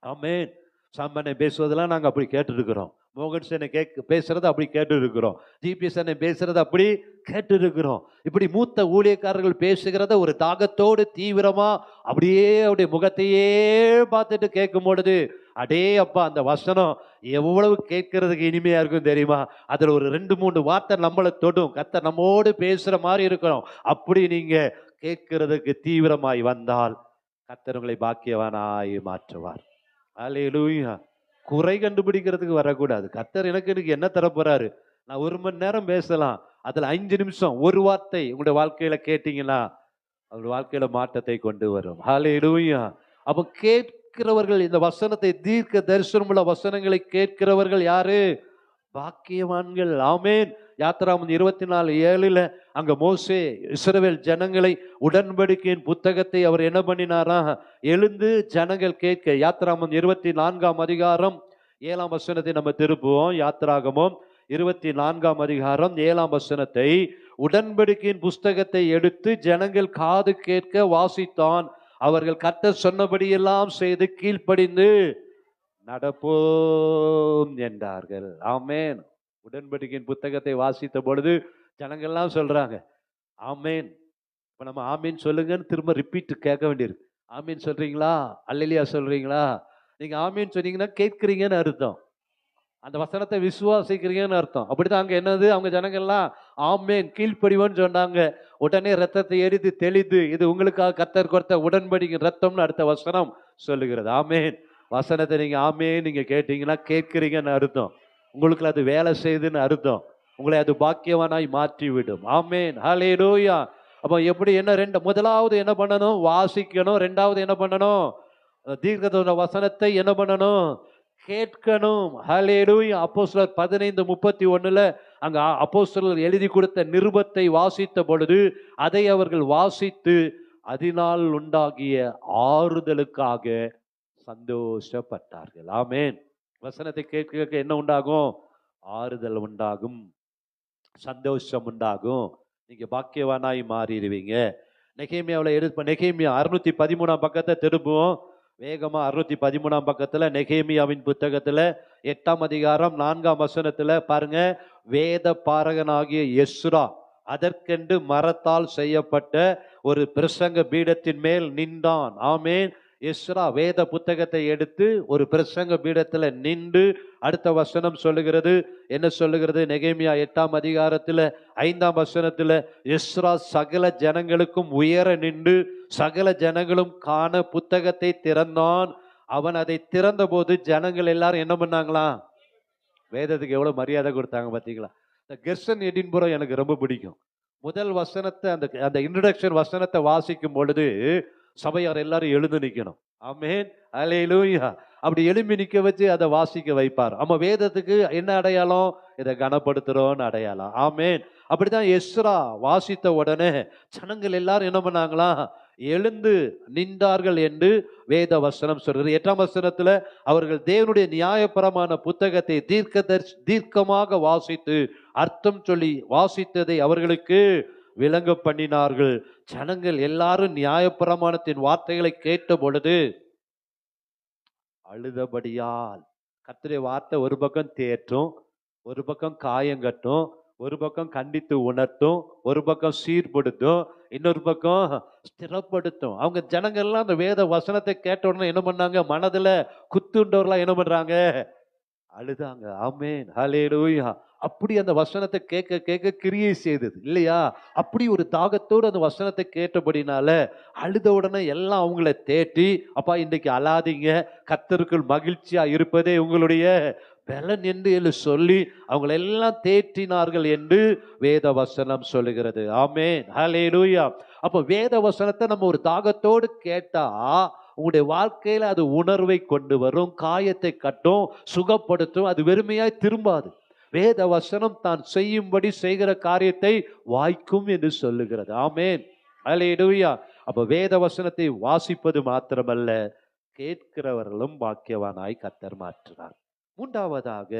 ஆமென். சாம்பனை பேசுவதெல்லாம் நாங்கள் அப்படி கேட்டு இருக்கிறோம். மோகன் சேனை பேசுறது அப்படி கேட்டு இருக்கிறோம். ஜிபிஎஸ் சேனை பேசுறது அப்படி கேட்டு இருக்கிறோம். இப்படி மூத்த ஊழியக்காரர்கள் பேசுகிறத ஒரு தாகத்தோடு தீவிரமா அப்படியே அவருடைய முகத்தையே பார்த்துட்டு கேட்கும் பொழுது, அடே அப்பா, அந்த வசனம் எவ்வளவு கேட்கறதுக்கு இனிமையா இருக்கும் தெரியுமா? அதுல ஒரு 2-3 வார்த்தை நம்மளை தொடும். கர்த்தர் நம்மோடு பேசுற மாதிரி இருக்கணும். அப்படி நீங்க கேட்கறதுக்கு தீவிரமாய் வந்தால் கர்த்தர் உங்களை பாக்கியவானாய் மாற்றுவார். அல்லேலூயா. குறை கண்டுபிடிக்கிறதுக்கு வரக்கூடாது. கர்த்தர் எனக்கு என்ன தரப்போறாரு? நான் 1 மணி நேரம் பேசலாம், அதுல 5 நிமிஷம் ஒரு வார்த்தை உங்களுடைய வாழ்க்கையில கேட்டீங்கன்னா அவருடைய வாழ்க்கையில மாற்றத்தை கொண்டு வரும். அல்லேலூயா. அப்ப கேட்கிறவர்கள், இந்த வசனத்தை தீர்க்க தரிசனமுள்ள வசனங்களை கேட்கிறவர்கள் யாரு? பாக்கியவான்கள். ஆமென். யாத்திராகமம் 24:7 அங்க மோசே இஸ்ரவேல் ஜனங்களை உடன்படிக்கையின் புத்தகத்தை அவர் என்ன பண்ணினாரா? எழுந்து ஜனங்கள் கேட்க. யாத்திராகமம் 24ஆம் அதிகாரம் 7ஆம் வசனத்தை நம்ம திருப்புவோம். யாத்திராகமம் 24ஆம் அதிகாரம் 7ஆம் வசனத்தை, உடன்படிக்கையின் புஸ்தகத்தை எடுத்து ஜனங்கள் காது கேட்க வாசித்தான். அவர்கள் கர்த்தர் சொன்னபடியெல்லாம் செய்து கீழ்ப்படிந்து நடப்போம் என்றார்கள். ஆமென். உடன்படிக்கையின் புத்தகத்தை வாசித்த பொழுது ஜனங்கள்லாம் சொல்றாங்க ஆமேன். இப்ப நம்ம ஆமீன் சொல்லுங்கன்னு திரும்ப ரிப்பீட் கேட்க வேண்டியிருக்கு. ஆமீன் சொல்றீங்களா? அல்லேலூயா சொல்றீங்களா? நீங்க ஆமீன் சொன்னீங்கன்னா கேட்கிறீங்கன்னு அர்த்தம். அந்த வசனத்தை விசுவாசிக்கிறீங்கன்னு அர்த்தம். அப்படிதான் அங்க என்னது, அவங்க ஜனங்கள்லாம் ஆமேன் கீழ்ப்படிவோன்னு சொன்னாங்க. உடனே ரத்தத்தை எரித்து தெளித்து, இது உங்களுக்காக கர்த்தர் கொடுத்த உடன்படிக்கை ரத்தம்னு அடுத்த வசனம் சொல்லுகிறது. ஆமேன். வசனத்தை நீங்க ஆமேன் நீங்க கேட்டீங்கன்னா கேட்கிறீங்கன்னு அர்த்தம். உங்களுக்கு அது வேலை செய்யுதுன்னு அர்த்தம். உங்களை அது பாக்கியவானாய் மாற்றி விடும். ஆமேன். ஹல்லேலூயா. அப்ப எப்படி என்ன முதலாவது என்ன பண்ணணும்? வாசிக்கணும். 2வது என்ன பண்ணணும்? தீர்க்கதரிசன வசனத்தை என்ன பண்ணணும்? கேட்கணும். ஹல்லேலூயா. அப்போஸ்தலர் 15:31 அங்க அப்போஸ்தலர் எழுதி கொடுத்த நிருபத்தை வாசித்த பொழுது அதை அவர்கள் வாசித்து அதனால் உண்டாகிய ஆறுதலுக்காக சந்தோஷப்பட்டார்கள். ஆமேன். வசனத்தை கேட்க என்ன உண்டாகும்? ஆறுதல் உண்டாகும், சந்தோஷம் உண்டாகும். நீங்க பாக்கியவானாய் மாறிடுவீங்க. நெகேமியாவில் நெகேமியா 613ஆம் பக்கத்தை திரும்புவோம் வேகமா. 613ஆம் பக்கத்துல நெகேமியாவின் புத்தகத்துல 8ஆம் அதிகாரம் 4ஆம் வசனத்துல பாருங்க. வேத பாரகனாகிய எஸ்ரா அதற்கென்று மரத்தால் செய்யப்பட்ட ஒரு பிரசங்க பீடத்தின் மேல் நின்றான். ஆமேன். எஸ்ரா வேத புத்தகத்தை எடுத்து ஒரு பிரசங்க பீடத்துல நின்று, அடுத்த வசனம் சொல்லுகிறது, என்ன சொல்லுகிறது? நெகேமியா 8ஆம் அதிகாரத்துல 5ஆம் வசனத்துல, எஸ்ரா சகல ஜனங்களுக்கும் உயர நின்று சகல ஜனங்களும் காண புத்தகத்தை திறந்தான். அவன் அதை திறந்த போது ஜனங்கள் எல்லாரும் என்ன பண்ணாங்களாம்? வேதத்துக்கு எவ்வளவு மரியாதை கொடுத்தாங்க பாத்தீங்களா? இந்த கெர்சன் எடின்புரம் எனக்கு ரொம்ப பிடிக்கும். முதல் வசனத்தை அந்த அந்த இன்ட்ரோடக்ஷன் வசனத்தை வாசிக்கும் பொழுது சபையார் எல்லாரும் எழுந்து நிக்கணும். ஆமென், அல்லேலூயா. அப்படி எழும்பி நிக்க வச்சு அதை வாசிக்க வைப்பார். ஆமா, வேதத்துக்கு என்ன அடையாளம்? இதை கனப்படுத்துறோம்னு அடையாளம். ஆமென். அப்படிதான் எஸ்ரா வாசித்த உடனே ஜனங்கள் எல்லாரும் என்ன பண்ணாங்களாம்? எழுந்து நின்றார்கள் என்று வேத வசனம் சொல்கிறது. 8ஆம் வசனத்துல அவர்கள் தேவனுடைய நியாயப்பிரமாண புத்தகத்தை தீர்க்கமாக வாசித்து அர்த்தம் சொல்லி வாசித்ததை அவர்களுக்கு விளங்க பண்ணினார்கள். ஜனங்கள் எல்லாரும் நியாயப்பிரமாணத்தின் வார்த்தைகளை கேட்ட பொழுது அழுதபடியால். கர்த்தருடைய வார்த்தை ஒரு பக்கம் தேற்றும், ஒரு பக்கம் காயங்கட்டும், ஒரு பக்கம் கண்டித்து உணர்த்தும், ஒரு பக்கம் சீர்படுத்தும், இன்னொரு பக்கம் ஸ்திரப்படுத்தும். அவங்க ஜனங்கள்லாம் அந்த வேத வசனத்தை கேட்ட உடனே என்ன பண்ணாங்க? மனதுல குத்துண்டவர்களா என்ன பண்றாங்க? அழுதாங்க. ஆமென், ஹல்லேலூயா. அப்படி அந்த வசனத்தை கேட்க கேட்க கிரியை செய்தது இல்லையா? அப்படி ஒரு தாகத்தோடு அந்த வசனத்தை கேட்டபடினால அழுத உடனே எல்லாம் அவங்கள தேற்றி, அப்பா இன்றைக்கு அழாதீங்க, கர்த்தருக்குள் மகிழ்ச்சியா இருப்பதே உங்களுடைய பலன் என்று சொல்லி அவங்களை எல்லாம் தேற்றினார்கள் என்று வேத வசனம் சொல்லுகிறது. ஆமென், ஹல்லேலூயா. அப்ப வேத வசனத்தை நம்ம ஒரு தாகத்தோடு கேட்டா உங்களுடைய வாழ்க்கையில அது உணர்வை கொண்டு வரும், காயத்தை கட்டும், சுகப்படுத்தும். அது வெறுமையாய் திரும்பாது. வேத வசனம் தான் செய்யும்படி செய்கிற காரியத்தை வாய்க்கும் என்று சொல்லுகிறது. ஆமென், அல்லேலூயா. அப்ப வேத வசனத்தை வாசிப்பது மாத்திரமல்ல, கேட்கிறவர்களும் பாக்கியவானாய் கர்த்தர் மாற்றினார். மூன்றாவதாக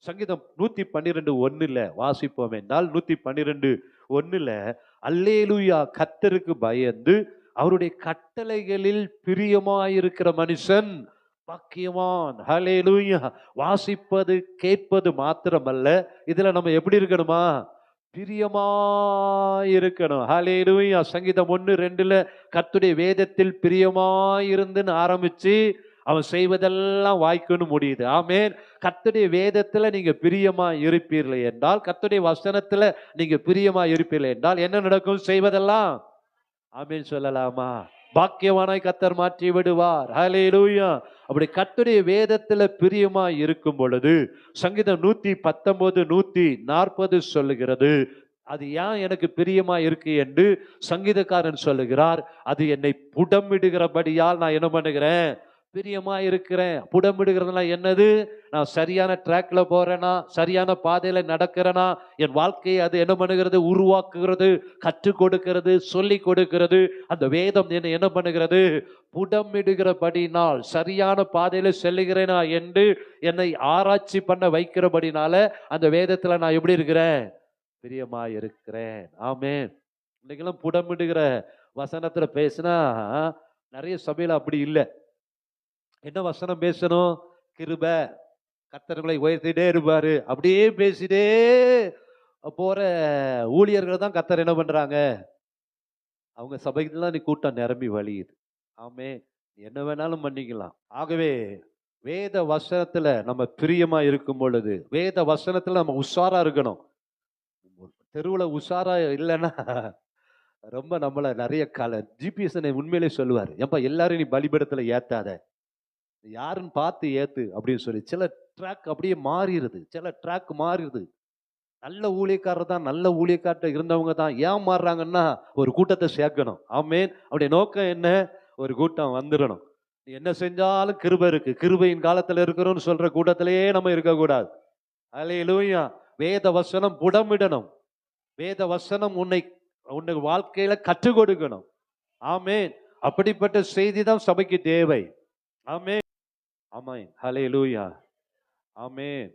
சங்கீதம் 112:1 வாசிப்போம் என்றால் 112:1 அல்லேலூயா, கர்த்தருக்கு பயந்து அவருடைய கட்டளைகளில் பிரியமாயிருக்கிற மனுஷன் பாக்கியவான். ஹல்லேலூயா. வாசிப்பது கேட்பது மாத்திரமல்ல, இதுல நம்ம எப்படி இருக்கணுமா? பிரியமாயிருக்கணும். ஹல்லேலூயா. சங்கீதம் 1:2 கர்த்தருடைய வேதத்தில் பிரியமாயிருந்துன்னு ஆரம்பிச்சு அவன் செய்வதெல்லாம் வாய்க்குன்னு முடியுது. ஆமென். கர்த்தருடைய வேதத்துல நீங்க பிரியமா இருப்பீர்கள் என்றால், கர்த்தருடைய வசனத்துல நீங்க பிரியமா இருப்பீர்கள் என்றால் என்ன நடக்கும்? செய்வதெல்லாம் ஆமென் சொல்லலாமா? பாக்கியவானாய் கர்த்தர் மாற்றி விடுவார். ஹல்லேலூயா. அப்படி கர்த்தருடைய வேதத்துல பிரியமா இருக்கும் பொழுது சங்கீதம் 119 140 சொல்லுகிறது, அது ஏன் எனக்கு பிரியமா இருக்கு என்று சங்கீதக்காரன் சொல்லுகிறார். அது என்னை புடமிடுகிறபடியால் நான் என்ன பண்ணுகிறேன்? பிரியமா இருக்கிறேன். புடமிடுகிறதுனா என்னது? நான் சரியான ட்ராக்ல போறேனா, சரியான பாதையில நடக்கிறேனா, என் வாழ்க்கையை அது என்ன பண்ணுகிறது? உருவாக்குகிறது, கற்றுக் கொடுக்கிறது, சொல்லி கொடுக்கிறது. அந்த வேதம் என்னை என்ன பண்ணுகிறது? புடமிடுகிறபடினால் சரியான பாதையில செல்லுகிறேனா என்று என்னை ஆராய்ச்சி பண்ண வைக்கிறபடினால அந்த வேதத்துல நான் எப்படி இருக்கிறேன்? பிரியமா இருக்கிறேன். ஆமென். இன்னைக்கெல்லாம் புடமிடுகிற வசனத்துல பேசினா நிறைய சபையில அப்படி இல்லை. என்ன வசனம் பேசணும்? கிருபை, கர்த்தர்களை உயர்த்திட்டே இருப்பாரு, அப்படியே பேசிட்டே போற ஊழியர்கள் தான் கர்த்தர் என்ன பண்றாங்க? அவங்க சபைக்கு தான் நீ கூட்டம் நிரம்பி வழியுது. ஆமே, என்ன வேணாலும் பண்ணிக்கலாம். ஆகவே வேத வசனத்துல நம்ம பிரியமா இருக்கும் பொழுது, வேத வசனத்துல நம்ம உஷாரா இருக்கணும். தெருவுல உஷாரா இல்லைன்னா ரொம்ப நம்மள நிறைய ஜிபிஎஸ் உண்மையிலே சொல்லுவாரு, ஏன்பா எல்லாரும் நீ பலிபீடத்துல ஏத்தாத, யாருன்னு பார்த்து ஏத்து அப்படின்னு சொல்லி. சில ட்ராக் அப்படியே மாறிடுது, சில ட்ராக் மாறிடுது. நல்ல ஊழியக்காரர் தான், நல்ல ஊழியக்கார்ட்ட இருந்தவங்க தான் ஏன் மாறுறாங்கன்னா ஒரு கூட்டத்தை சேர்க்கணும். ஆமென். அவருடைய நோக்கம் என்ன? ஒரு கூட்டம் வந்துடணும். நீ என்ன செஞ்சாலும் கிருபை இருக்கு, கிருபையின் காலத்துல இருக்கிறோம்னு சொல்ற கூட்டத்திலேயே நம்ம இருக்கக்கூடாது. அல்லேலூயா. வேத வசனம் புடமிடணும். வேத வசனம் உன்னை வாழ்க்கையில கற்றுக் கொடுக்கணும். ஆமென். அப்படிப்பட்ட செய்தி தான் சபைக்கு தேவை. ஆமென். ஆமென். ஹல்லேலூயா. ஆமென்.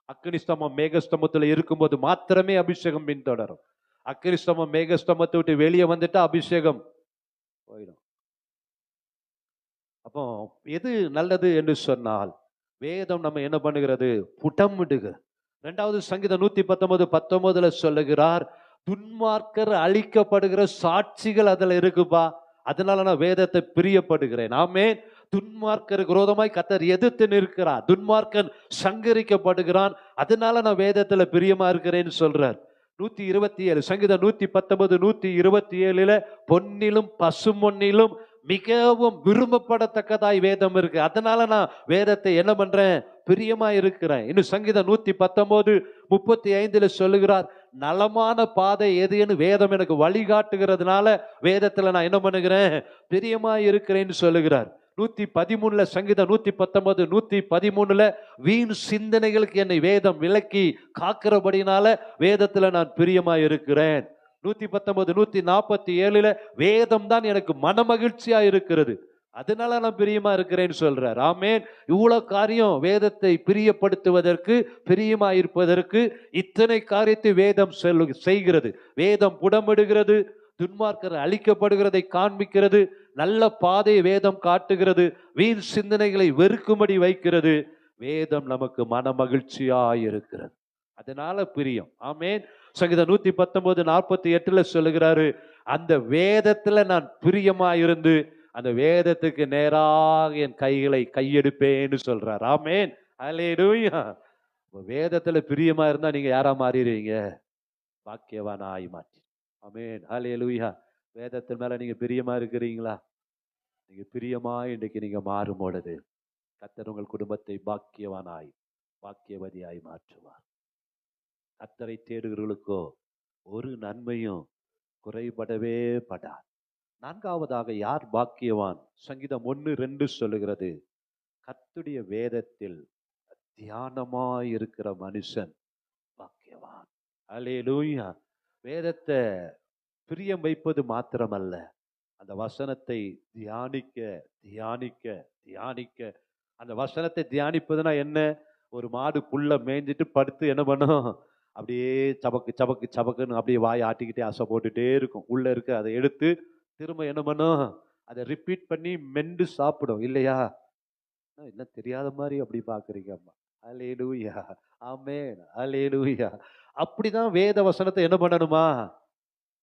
அக்கினிஸ்தமம் மேகஸ்தமத்துல இருக்கும்போது மாத்திரமே அபிஷேகம் பின்தொடரும். அக்கினிஸ்தமம் மேகஸ்தமத்தை விட்டு வெளியே வந்துட்டா அபிஷேகம் போயிடும். அப்போ எது நல்லது என்று சொன்னால் வேதம் நம்ம என்ன பண்ணுகிறது? புடமிடுக. 2வது சங்கீதம் 119:19 சொல்லுகிறார், துன்மார்க்கர் அழிக்கப்படுகிற சாட்சிகள் அதுல இருக்குப்பா, அதனால நான் வேதத்தை பிரியப்படுகிறேன். ஆமென். துன்மார்க்கருக்கு விரோதமாய் கர்த்தர் எதிர்த்து நிற்கிறார், துன்மார்க்கன் சங்கரிக்கப்படுகிறான், அதனால நான் வேதத்துல பிரியமா இருக்கிறேன்னு சொல்றார். 127 சங்கீதம் 119 127 பொன்னிலும் பசுமொன்னிலும் மிகவும் விரும்பப்படத்தக்கதாய் வேதம் இருக்கு. அதனால நான் வேதத்தை என்ன பண்றேன்? பிரியமா இருக்கிறேன். இன்னும் சங்கீதம் 119:35 சொல்லுகிறார், நலமான பாதை எதுன்னு வேதம் எனக்கு வழிகாட்டுகிறதுனால வேதத்துல நான் என்ன பண்ணுகிறேன்? பிரியமா இருக்கிறேன்னு சொல்லுகிறார். 113 சங்கீதம் 119 113 வீண் சிந்தனைகளுக்கு என்னை வேதம் விலக்கி காக்கிறபடினால வேதத்துல நான் பிரியமா இருக்கிறேன். 119 147 வேதம் தான் எனக்கு மனமகிழ்ச்சியா இருக்கிறது, அதனால நான் பிரியமா இருக்கிறேன்னு சொல்றார். ஆமேன். இவ்வளவு காரியம் வேதத்தை பிரியப்படுத்துவதற்கு, பிரியமா இருப்பதற்கு இத்தனை காரியத்தை வேதம் செய்கிறது. வேதம் புடமிடுகிறது, துன்மார்க்கர் அழிக்கப்படுகிறதை காண்பிக்கிறது, நல்ல பாதையை வேதம் காட்டுகிறது, வீண் சிந்தனைகளை வெறுக்கும்படி வைக்கிறது. வேதம் நமக்கு மன மகிழ்ச்சியாய் இருக்கிறது, அதனால பிரியம். ஆமேன். சங்கீதம் 119:48 சொல்லுகிறாரு, அந்த வேதத்துல நான் பிரியமா இருந்து அந்த வேதத்துக்கு நேராக என் கைகளை கையெடுப்பேன்னு சொல்றார். ஆமேன். அல்லேலூயா. வேதத்துல பிரியமா இருந்தா நீங்க யாரா மாறிடுவீங்க? பாக்கியவானாய் மாற்றி. ஆமேன். அல்லேலூயா. வேதத்தின் மேல நீங்க பிரியமா இருக்கிறீங்களா? நீங்க பிரியமா இன்றைக்கு நீங்க மாறும் பொழுது கர்த்தர் உங்கள் குடும்பத்தை பாக்கியவானாய் பாக்கியவதியாய் மாற்றுவார். கர்த்தரை தேடுகிறவர்களுக்கோ ஒரு நன்மையும் குறைபடவே படாது. நான்காவதாக யார் பாக்கியவான்? சங்கீதம் 1:2 சொல்லுகிறது, கர்த்தருடைய வேதத்தில் தியானமாய் இருக்கிற மனுஷன் பாக்கியவான். அல்லேலூயா. வேதத்தை பிரியம் வைப்பது மாத்திரமல்ல, அந்த வசனத்தை தியானிக்க தியானிக்க தியானிக்க. அந்த வசனத்தை தியானிப்பதுனா என்ன? ஒரு மாடு புல்ல மேய்ஞ்சிட்டு படுத்து என்ன பண்ணும்? அப்படியே சபக்கு சபக்கு சபக்குன்னு அப்படியே வாய் ஆட்டிக்கிட்டே அசை போட்டுட்டே இருக்கும். உள்ள இருக்க அதை எடுத்து திரும்ப என்ன பண்ணும்? அதை ரிப்பீட் பண்ணி மெண்டு சாப்பிடும் இல்லையா? என்ன தெரியாத மாதிரி அப்படி பாக்குறீங்க அம்மா? அல்லேலூயா. ஆமென். அல்லேலூயா. அப்படிதான் வேத வசனத்தை என்ன பண்ணணுமா?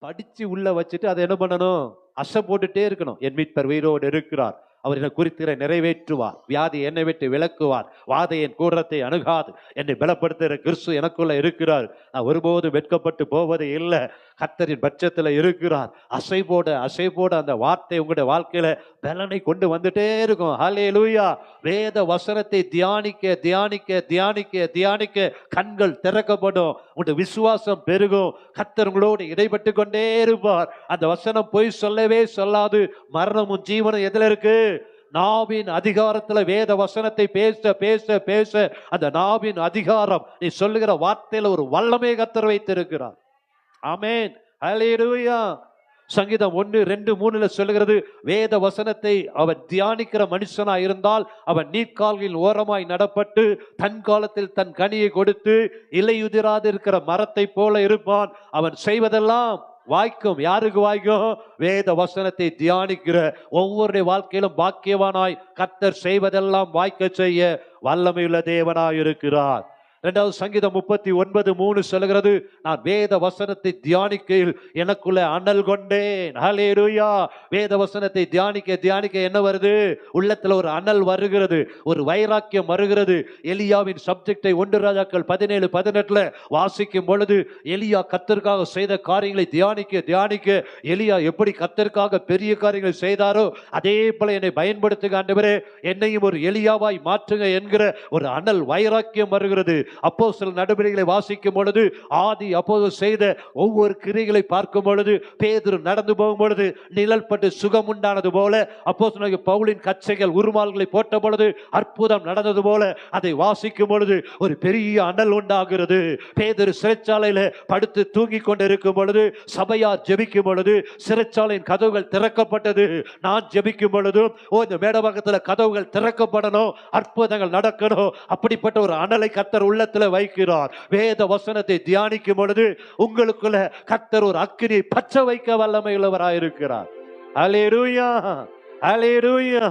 படிச்சு உள்ள வச்சுட்டு அதை என்ன பண்ணணும்? அசை போட்டுட்டே இருக்கணும். என் மீட்பர் உயிரோடு இருக்கிறார், அவர் என்னை குறித்திர நிறைவேற்றுவார், வியாதி என்னை விட்டு விலக்குவார், வாதை என் கூடத்தை அணுகாது, என்னை பலப்படுத்துகிற கிறிஸ்து எனக்குள்ள இருக்கிறார், நான் ஒருபோதும் வெட்கப்பட்டு போவதே இல்லை, கர்த்தரின் பட்சத்துல இருக்கிறார். அசை போட அந்த வார்த்தை உங்களுடைய வாழ்க்கையில பலனை கொண்டு வந்துட்டே இருக்கும். ஹல்லேலூயா. வேத வசனத்தை தியானிக்க தியானிக்க தியானிக்க தியானிக்க கண்கள் திறக்கப்படும், உங்களுடைய விசுவாசம் பெருகும், கர்த்தர் உங்களோடு இடைப்பட்டு கொண்டே இருப்பார். அந்த வசனம் பொய் சொல்லவே சொல்லாது. மரணமும் ஜீவனும் எதுல இருக்கு? நாவின் அதிகாரத்துல. வேத வசனத்தை பேச பேச பேச அந்த நாவின் அதிகாரம், நீ சொல்லுகிற வார்த்தையில ஒரு வல்லமை கர்த்தர் வைத்திருக்கிறார். ஆமென். ஹல்லேலூயா. சங்கீதம் 1:2-3 சொல்லுகிறது, வேத வசனத்தை அவன் தியானிக்கிற மனுஷனா இருந்தால் அவன் நீர்க்கால்களின் ஓரமாய் நடப்பட்டு தன் காலத்தில் தன் கனியை கொடுத்து இலையுதிராது இருக்கிற மரத்தை போல இருப்பான். அவன் செய்வதெல்லாம் வாய்க்கும். யாருக்கு வாய்க்கும்? வேத வசனத்தை தியானிக்கிற ஒவ்வொருடைய வாழ்க்கையிலும் பாக்கியவானாய் கர்த்தர் செய்வதெல்லாம் வாய்க்க செய்ய வல்லமையுள்ள தேவனாய் இருக்கிறார். 2வது சங்கீதம் 39:3 சொல்லுகிறது, நான் வேத வசனத்தை தியானிக்கையில் எனக்குள்ள அனல் கொண்டேன். ஹல்லேலூயா. வேத வசனத்தை தியானிக்க தியானிக்க என்ன வருது? உள்ளத்துல ஒரு அனல் வருகிறது, ஒரு வைராக்கியம் வருகிறது. எலியாவின் சப்ஜெக்டை 1 ராஜாக்கள் 17:18 வாசிக்கும் பொழுது, எலியா கர்த்தருக்காக செய்த காரியங்களை தியானிக்க தியானிக்க, எலியா எப்படி கர்த்தருக்காக பெரிய காரியங்களை செய்தாரோ அதே போல என்னை பயன்படுத்துங்க ஆண்டவரே, என்னையும் ஒரு எலியாவாய் மாற்றுங்க என்கிற ஒரு அனல் வைராக்கியம் வருகிறது. அப்போஸ்தலர் நடவடிக்கைகளை வாசிக்கும் பொழுது, ஆதி அப்போஸ்தலர் செய்த ஒவ்வொரு கிரியைகளை பார்க்கும் பொழுது, பேதுரு நடந்து போகும் பொழுது நிழல் பட்டு சுகம் உண்டானது போல, அப்போஸ்தலர் பவுலின் கச்சைகள் உருமால்களை போட்ட பொழுது அற்புதம் நடந்தது போல அதை வாசிக்கும் பொழுது ஒரு பெரிய அனல் உண்டாகிறது. பேதுரு சிறைச்சாலையில படுத்து தூங்கி கொண்டிருக்கும் பொழுது, சபையார் ஜெபிக்கும் பொழுது சிறைச்சாலையின் கதவுகள் திறக்கப்பட்டது. நான் ஜெபிக்கும் பொழுதும் இந்த மேடபாகத்துல கதவுகள் திறக்கப்படணும், அற்புதங்கள் நடக்கணும். அப்படிப்பட்ட ஒரு அனலை கர்த்தர் உள்ளத்துல வைக்கிறார். வேத வசனத்தை தியானிக்கும் பொழுது உங்களுக்குள்ள கர்த்தர் ஒரு அக்கினியை பச்சை வைக்க வல்லமை உள்ளவராய் இருக்கிறார். அல்லேலூயா. அல்லேலூயா.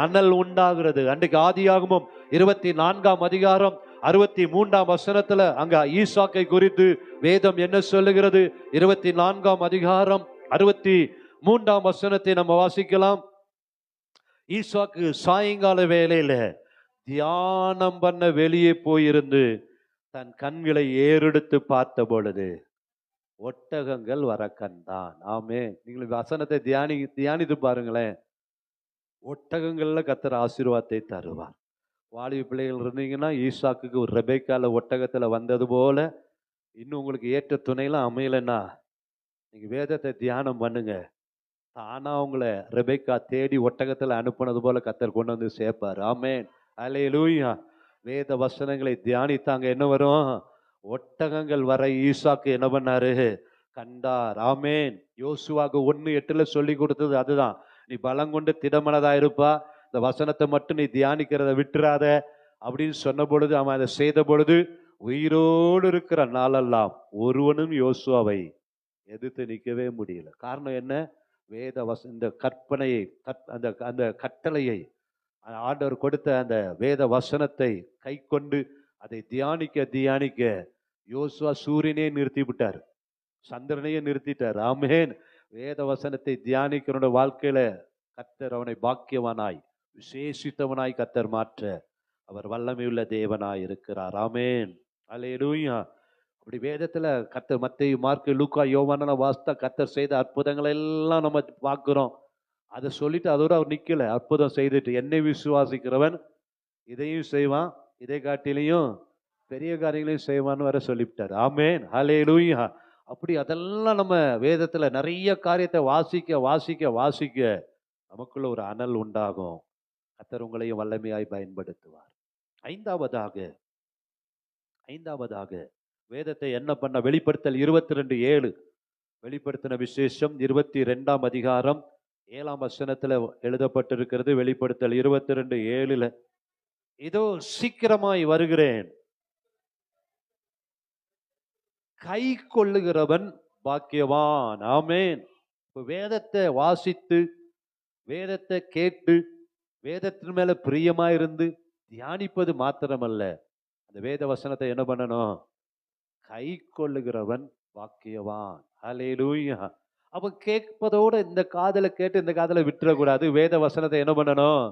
அனல் உண்டாகிறது. அன்றைக்கு ஆதியாகமம் 24ஆம் அதிகாரம் 63ஆம் வசனத்துல அங்க ஈசாக்கை குறித்து வேதம் என்ன சொல்லுகிறது? 24ஆம் அதிகாரம் 63ஆம் வசனத்தை நம்ம வாசிக்கலாம். ஈசாக்கு சாயங்கால வேளையில தியானம் பண்ண வெளியே போயிருந்து தன் கண்களை ஏறெடுத்து பார்த்த பொழுது ஒட்டகங்கள் வர கண்டான். ஆமே. நீங்கள் வசனத்தை தியானித்து பாருங்களேன். ஒட்டகங்கள்ல கர்த்தர் ஆசீர்வாதத்தை தருவார். வாலிப பிள்ளைகள் இருந்தீங்கன்னா, ஈசாக்குக்கு ஒரு ரெபெக்கால ஒட்டகத்துல வந்தது போல, இன்னும் உங்களுக்கு ஏற்ற துணைலாம் அமையலைன்னா, நீங்க வேதத்தை தியானம் பண்ணுங்க. தானா உங்கள ரெபெக்கா தேடி ஒட்டகத்துல அனுப்புனது போல கர்த்தர் கொண்டு வந்து சேர்ப்பார். ஆமென். அல்லேலூயா. வேத வசனங்களை தியானித்தாங்க என்ன வரும்? ஒட்டகங்கள் வர ஈசாக்கு என்ன பண்ணாரு? கண்டார். ஆமென். யோசுவாக்கு 1:8 சொல்லி கொடுத்தது அதுதான். நீ பலங்கொண்டு திடமனதா இருப்பா. இந்த வசனத்தை மட்டும் நீ தியானிக்கிறத விட்டுறாத அப்படின்னு சொன்ன பொழுது, அவன் அதை செய்த பொழுது, உயிரோடு இருக்கிற நாளெல்லாம் ஒருவனும் யோசுவாவை எதிர்த்து நிற்கவே முடியல. காரணம் என்ன? இந்த கற்பனையை, அந்த அந்த கட்டளையை, ஆண்டவர் கொடுத்த அந்த வேத வசனத்தை கை கொண்டு அதை தியானிக்க தியானிக்க யோசுவா சூரியனே நிறுத்தி விட்டார், சந்திரனையே நிறுத்திட்டார். ஆமென். வேத வசனத்தை தியானிக்கிறோட வாழ்க்கையில கர்த்தர் அவனை பாக்கியவானாய், விசேஷித்தவனாய் கர்த்தர் மாற்ற அவர் வல்லமையுள்ள தேவனாய் இருக்கிறார். ஆமென். அல்லேலூயா. அப்படி வேதத்துல கர்த்தர் மத்தேயு, மார்க்கு, லூக்கா, யோவானெல்லாம் வாசித்தா கர்த்தர் செய்த அற்புதங்களை எல்லாம் நம்ம பார்க்கிறோம். அதை சொல்லிட்டு அதோட அவர் நிக்கல. அற்புதம் செய்துட்டு, என்னை விசுவாசிக்கிறவன் இதையும் செய்வான், இதை காட்டிலையும் பெரிய காரியங்களையும் செய்வான்னு வர சொல்லிவிட்டார். ஆமென். ஹல்லேலூயா. அப்படி அதெல்லாம் நம்ம வேதத்துல நிறைய காரியத்தை வாசிக்க வாசிக்க வாசிக்க நமக்குள்ள ஒரு அனல் உண்டாகும். கர்த்தர் உங்களையும் வல்லமையாய் பயன்படுத்துவார். ஐந்தாவதாக ஐந்தாவதாக வேதத்தை என்ன பண்ண? வெளிப்படுத்தல் 22:7. வெளிப்படுத்தின விசேஷம் 22ஆம் அதிகாரம் 7ஆம் வசனத்துல எழுதப்பட்டிருக்கிறது. வெளிப்படுத்தல் 22:7. இதோ சீக்கிரமாய் வருகிறேன், கை கொள்ளுகிறவன் பாக்கியவான். ஆமென். வேதத்தை வாசித்து, வேதத்தை கேட்டு, வேதத்தின் மேல பிரியமாயிருந்து தியானிப்பது மாத்திரமல்ல, அந்த வேத வசனத்தை என்ன பண்ணணும்? கை கொள்ளுகிறவன் பாக்கியவான். ஹல்லேலூயா. அப்ப கேட்பதோட இந்த காதல கேட்டு இந்த காதல விட்டுறக்கூடாது. வேத வசனத்தை என்ன பண்ணணும்?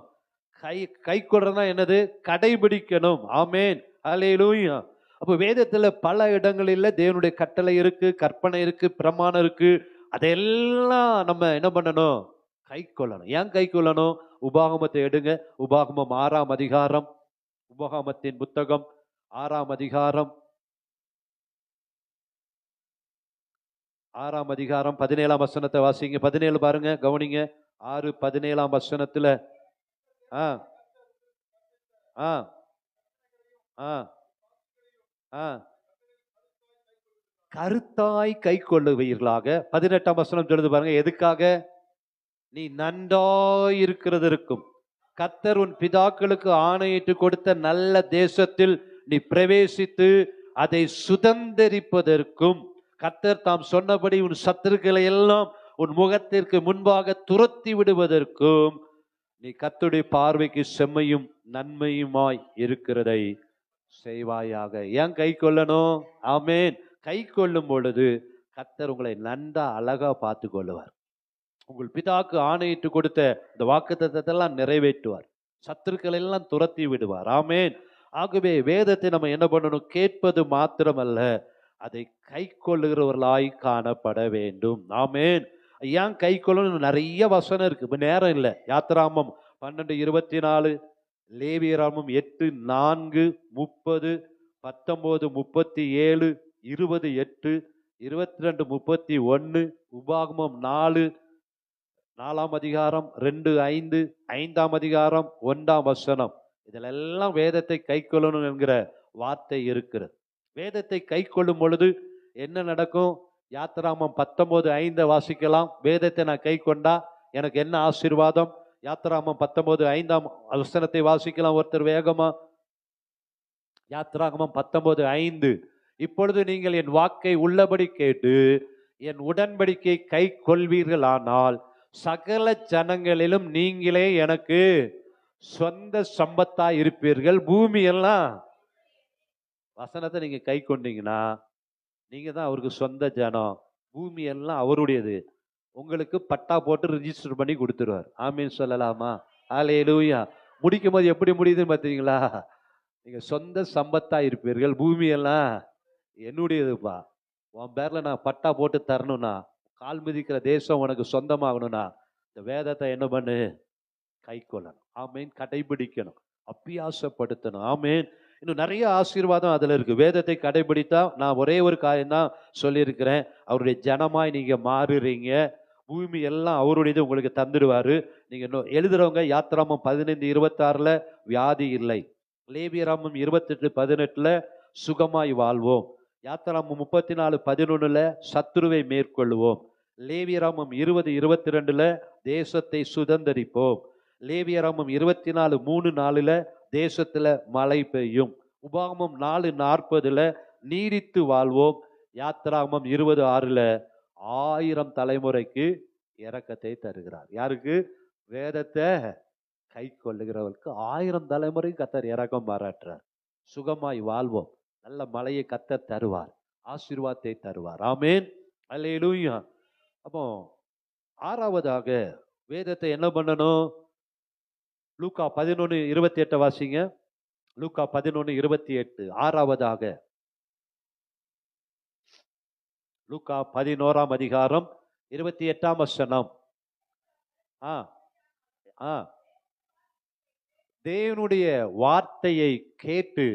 கை கை கொள்றதுனா என்னது? கடைபிடிக்கணும். ஆமென். ஹல்லேலூயா. அப்ப வேதத்துல பல இடங்களில் தேவனுடைய கட்டளை இருக்கு, கற்பனை இருக்கு, பிரமாணம் இருக்கு. அதெல்லாம் நம்ம என்ன பண்ணணும்? கை கொள்ளணும். ஏன் கை கொள்ளணும்? உபாகமத்தை எடுங்க. உபாகமம் 6ஆம் அதிகாரம், உபாகமத்தின் புத்தகம் 6ஆம் அதிகாரம் 17ஆம் வசனத்தை வாசிங்க. 17 பாருங்க, கவனிங்க. 6:17ஆம் வசனத்துல ஆ ஆ ஆ ஆ கருத்தாய் கை கொள்ளுவீர்களாக. 18ஆம் வசனம் சொல்லுது பாருங்க, எதுக்காக? நீ நன்றாய் இருக்கிறதற்கும், கர்த்தர் உன் பிதாக்களுக்கு ஆணையிட்டு கொடுத்த நல்ல தேசத்தில் நீ பிரவேசித்து அதை சுதந்தரிப்பதற்கும், கர்த்தர் தாம் சொன்னபடி உன் சத்துருக்களை எல்லாம் உன் முகத்திற்கு முன்பாக துரத்தி விடுவதற்கும் நீ கர்த்தருடைய பார்வைக்கு செம்மையும் நன்மையுமாய் இருக்கிறதை செய்வாயாக. ஏன் கை கொள்ளணும்? ஆமென். கை கொள்ளும் பொழுது கர்த்தர் உங்களை நன்றா அழகா பார்த்து கொள்ளுவார். உங்கள் பிதாக்கு ஆணையிட்டு கொடுத்த இந்த வாக்குத்தத்தத்தை எல்லாம் நிறைவேற்றுவார். சத்துருக்களை எல்லாம் துரத்தி விடுவார். ஆமென். ஆகவே வேதத்தை நம்ம என்ன பண்ணணும்? கேட்பது மாத்திரமல்ல, அதை கை கொள்ளுகிறவர்களாய் காணப்பட வேண்டும். ஆமென். ஏன் கை கொள்ளணும்? நிறைய வசனம் இருக்கு, இப்ப நேரம் இல்லை. யாத்திராமம் 12:24, லேவியராமம் 8:4, 30, 19:37, 20:8, 22:31, உபாகமம் 4ஆம் அதிகாரம் 2:5, 5ஆம் அதிகாரம் 1ஆம் வசனம். இதிலெல்லாம் வேதத்தை கை கொள்ளணும் என்கிற வார்த்தை இருக்கிறது. வேதத்தை கை கொள்ளும் பொழுது என்ன நடக்கும்? யாத்திராமம் 19:5 வாசிக்கலாம். வேதத்தை நான் கை கொண்டா எனக்கு என்ன ஆசீர்வாதம்? யாத்திராமம் 19:5ஆம் வசனத்தை வாசிக்கலாம் ஒருத்தர் வேகமா. யாத்திராகமம் 19:5. இப்பொழுது நீங்கள் என் வாக்கை உள்ளபடி கேட்டு என் உடன்படிக்கை கை கொள்வீர்களானால் சகல ஜனங்களிலும் நீங்களே எனக்கு சொந்த சம்பத்தா இருப்பீர்கள். பூமி எல்லாம், வசனத்தை நீங்க கை கொண்டீங்கன்னா நீங்க தான் அவருக்கு சொந்த ஜனம். பூமி எல்லாம் அவருடையது. உங்களுக்கு பட்டா போட்டு ரிஜிஸ்டர் பண்ணி கொடுத்துருவார். ஆமீன் சொல்லலாமா? ஹல்லேலூயா. முடிக்கும் போது எப்படி முடியுதுன்னு பார்த்தீங்களா? நீங்க சொந்த சம்பத்தா இருப்பீர்கள், பூமி எல்லாம் என்னுடையதுப்பா. உன் பேர்ல நான் பட்டா போட்டு தரணும்னா, கால் மிதிக்கிற தேசம் உனக்கு சொந்தமாகணும்னா, இந்த வேதத்தை என்ன பண்ணு? கை கொள்ளணும். ஆமேன். கடைபிடிக்கணும், அப்பியாசப்படுத்தணும். ஆமேன். இன்னும் நிறைய ஆசீர்வாதம் அதுல இருக்கு. வேதத்தை கடைபிடித்தா, நான் ஒரே ஒரு காரியம் தான் சொல்லியிருக்கிறேன், அவருடைய ஜனமாய் நீங்க மாறுறீங்க. பூமி எல்லாம் அவருடையது உங்களுக்கு தந்துடுவாரு. நீங்க எழுதுறவங்க யாத்திராமம் 15:26 வியாதி இல்லை, லேவியராமம் 28:18 சுகமாய் வாழ்வோம், யாத்திராமம் 34:11 சத்துருவை மேற்கொள்வோம், லேவியராமம் 20:22 தேசத்தை சுதந்தரிப்போம், லேவியராமம் 24:3-4 தேசத்துல மழை பெய்யும், உபாகமம் 4:40 நீடித்து வாழ்வோம், யாத்திராமம் 20:6 1000 தலைமுறைக்கு இரக்கத்தை தருகிறார். யாருக்கு? வேதத்தை கை கொள்ளுகிறவர்களுக்கு 1000 தலைமுறை கத்தர் இரக்கம் பாராட்டுறார். சுகமாய் வாழ்வோம், நல்ல மழையை கத்தர் தருவார், ஆசீர்வாதத்தை தருவார். ஆமேன். அல்லேலூயா. அப்போ ஆறாவதாக வேதத்தை என்ன பண்ணணும்? லூக்கா 11:28 வாசிங்க. லூக்கா 11:28 ஆறாவதாக. லூக்கா 11:28 தேவனுடைய வார்த்தையை கேட்டு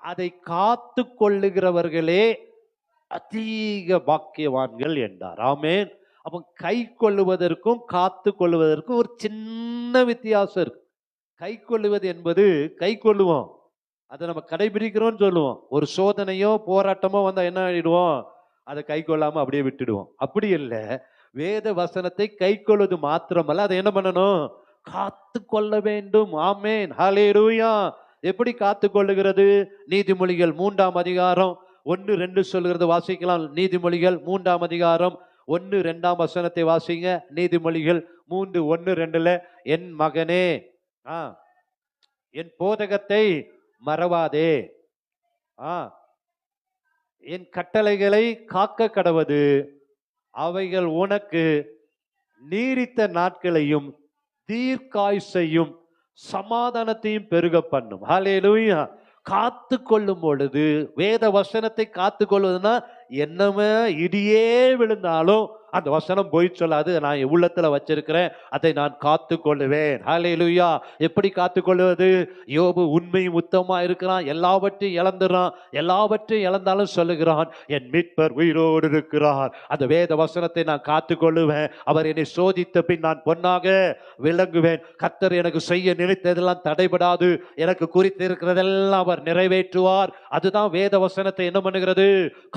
அதை காத்து கொள்ளுகிறவர்களே அதிக பாக்கியவான்கள் என்றார். ஆமேன். அப்போ கை கொள்ளுவதற்கும் காத்து கொள்ளுவதற்கும் ஒரு சின்ன வித்தியாசம் இருக்கு. கை கொள்ளுவது என்பது கை கொள்ளுவோம், அதை நம்ம கடைபிடிக்கிறோம்னு சொல்லுவோம். ஒரு சோதனையோ போராட்டமோ வந்தா என்ன ஆயிடுவோம்? அதை கை கொள்ளாம அப்படியே விட்டுடுவோம். அப்படி இல்லை, வேத வசனத்தை கை கொள்வது மாத்திரமல்ல, அதை என்ன பண்ணணும்? காத்து கொள்ள வேண்டும். ஆமேன். ஹல்லேலூயா. எப்படி காத்து கொள்ளுகிறது? நீதிமொழிகள் 3:1-2 சொல்லுகிறது, வாசிக்கலாம். நீதிமொழிகள் 3:1-2 வாசிங்க. நீதிமொழிகள் 3:1-2 என் மகனே, என் போதகத்தை மறவாதே, என் கட்டளைகளை காக்க கடவது, அவைகள் உனக்கு நீடித்த நாட்களையும் தீர்க்காயுசையும் சமாதானத்தையும் பெருக பண்ணும். ஹல்லேலூயா. காத்து கொள்ளும் பொழுது, வேத வசனத்தை காத்து கொள்வதுன்னா என்னமே இடியே விழுந்தாலும் அந்த வசனம் போய் சொல்லாது. நான் என் உள்ளத்துல வச்சிருக்கிறேன், அதை நான் காத்து கொள்ளுவேன். ஹல்லேலூயா. எப்படி காத்து கொள்வது? யோபு உண்மையும் உத்தமமா இருக்கிறான், எல்லாவற்றையும் இழந்துறான், எல்லாவற்றையும் இழந்தாலும் சொல்லுகிறான், என் மீட்பர் உயிரோடு இருக்கிறார். அந்த வேத வசனத்தை நான் காத்து கொள்ளுவேன். அவர் என்னை சோதித்த பின் நான் பொன்னாக விளங்குவேன். கர்த்தர் எனக்கு செய்ய நினைத்ததெல்லாம் தடைபடாது, எனக்கு குறித்து இருக்கிறதெல்லாம் அவர் நிறைவேற்றுவார். அதுதான் வேத வசனத்தை என்ன பண்ணுகிறது?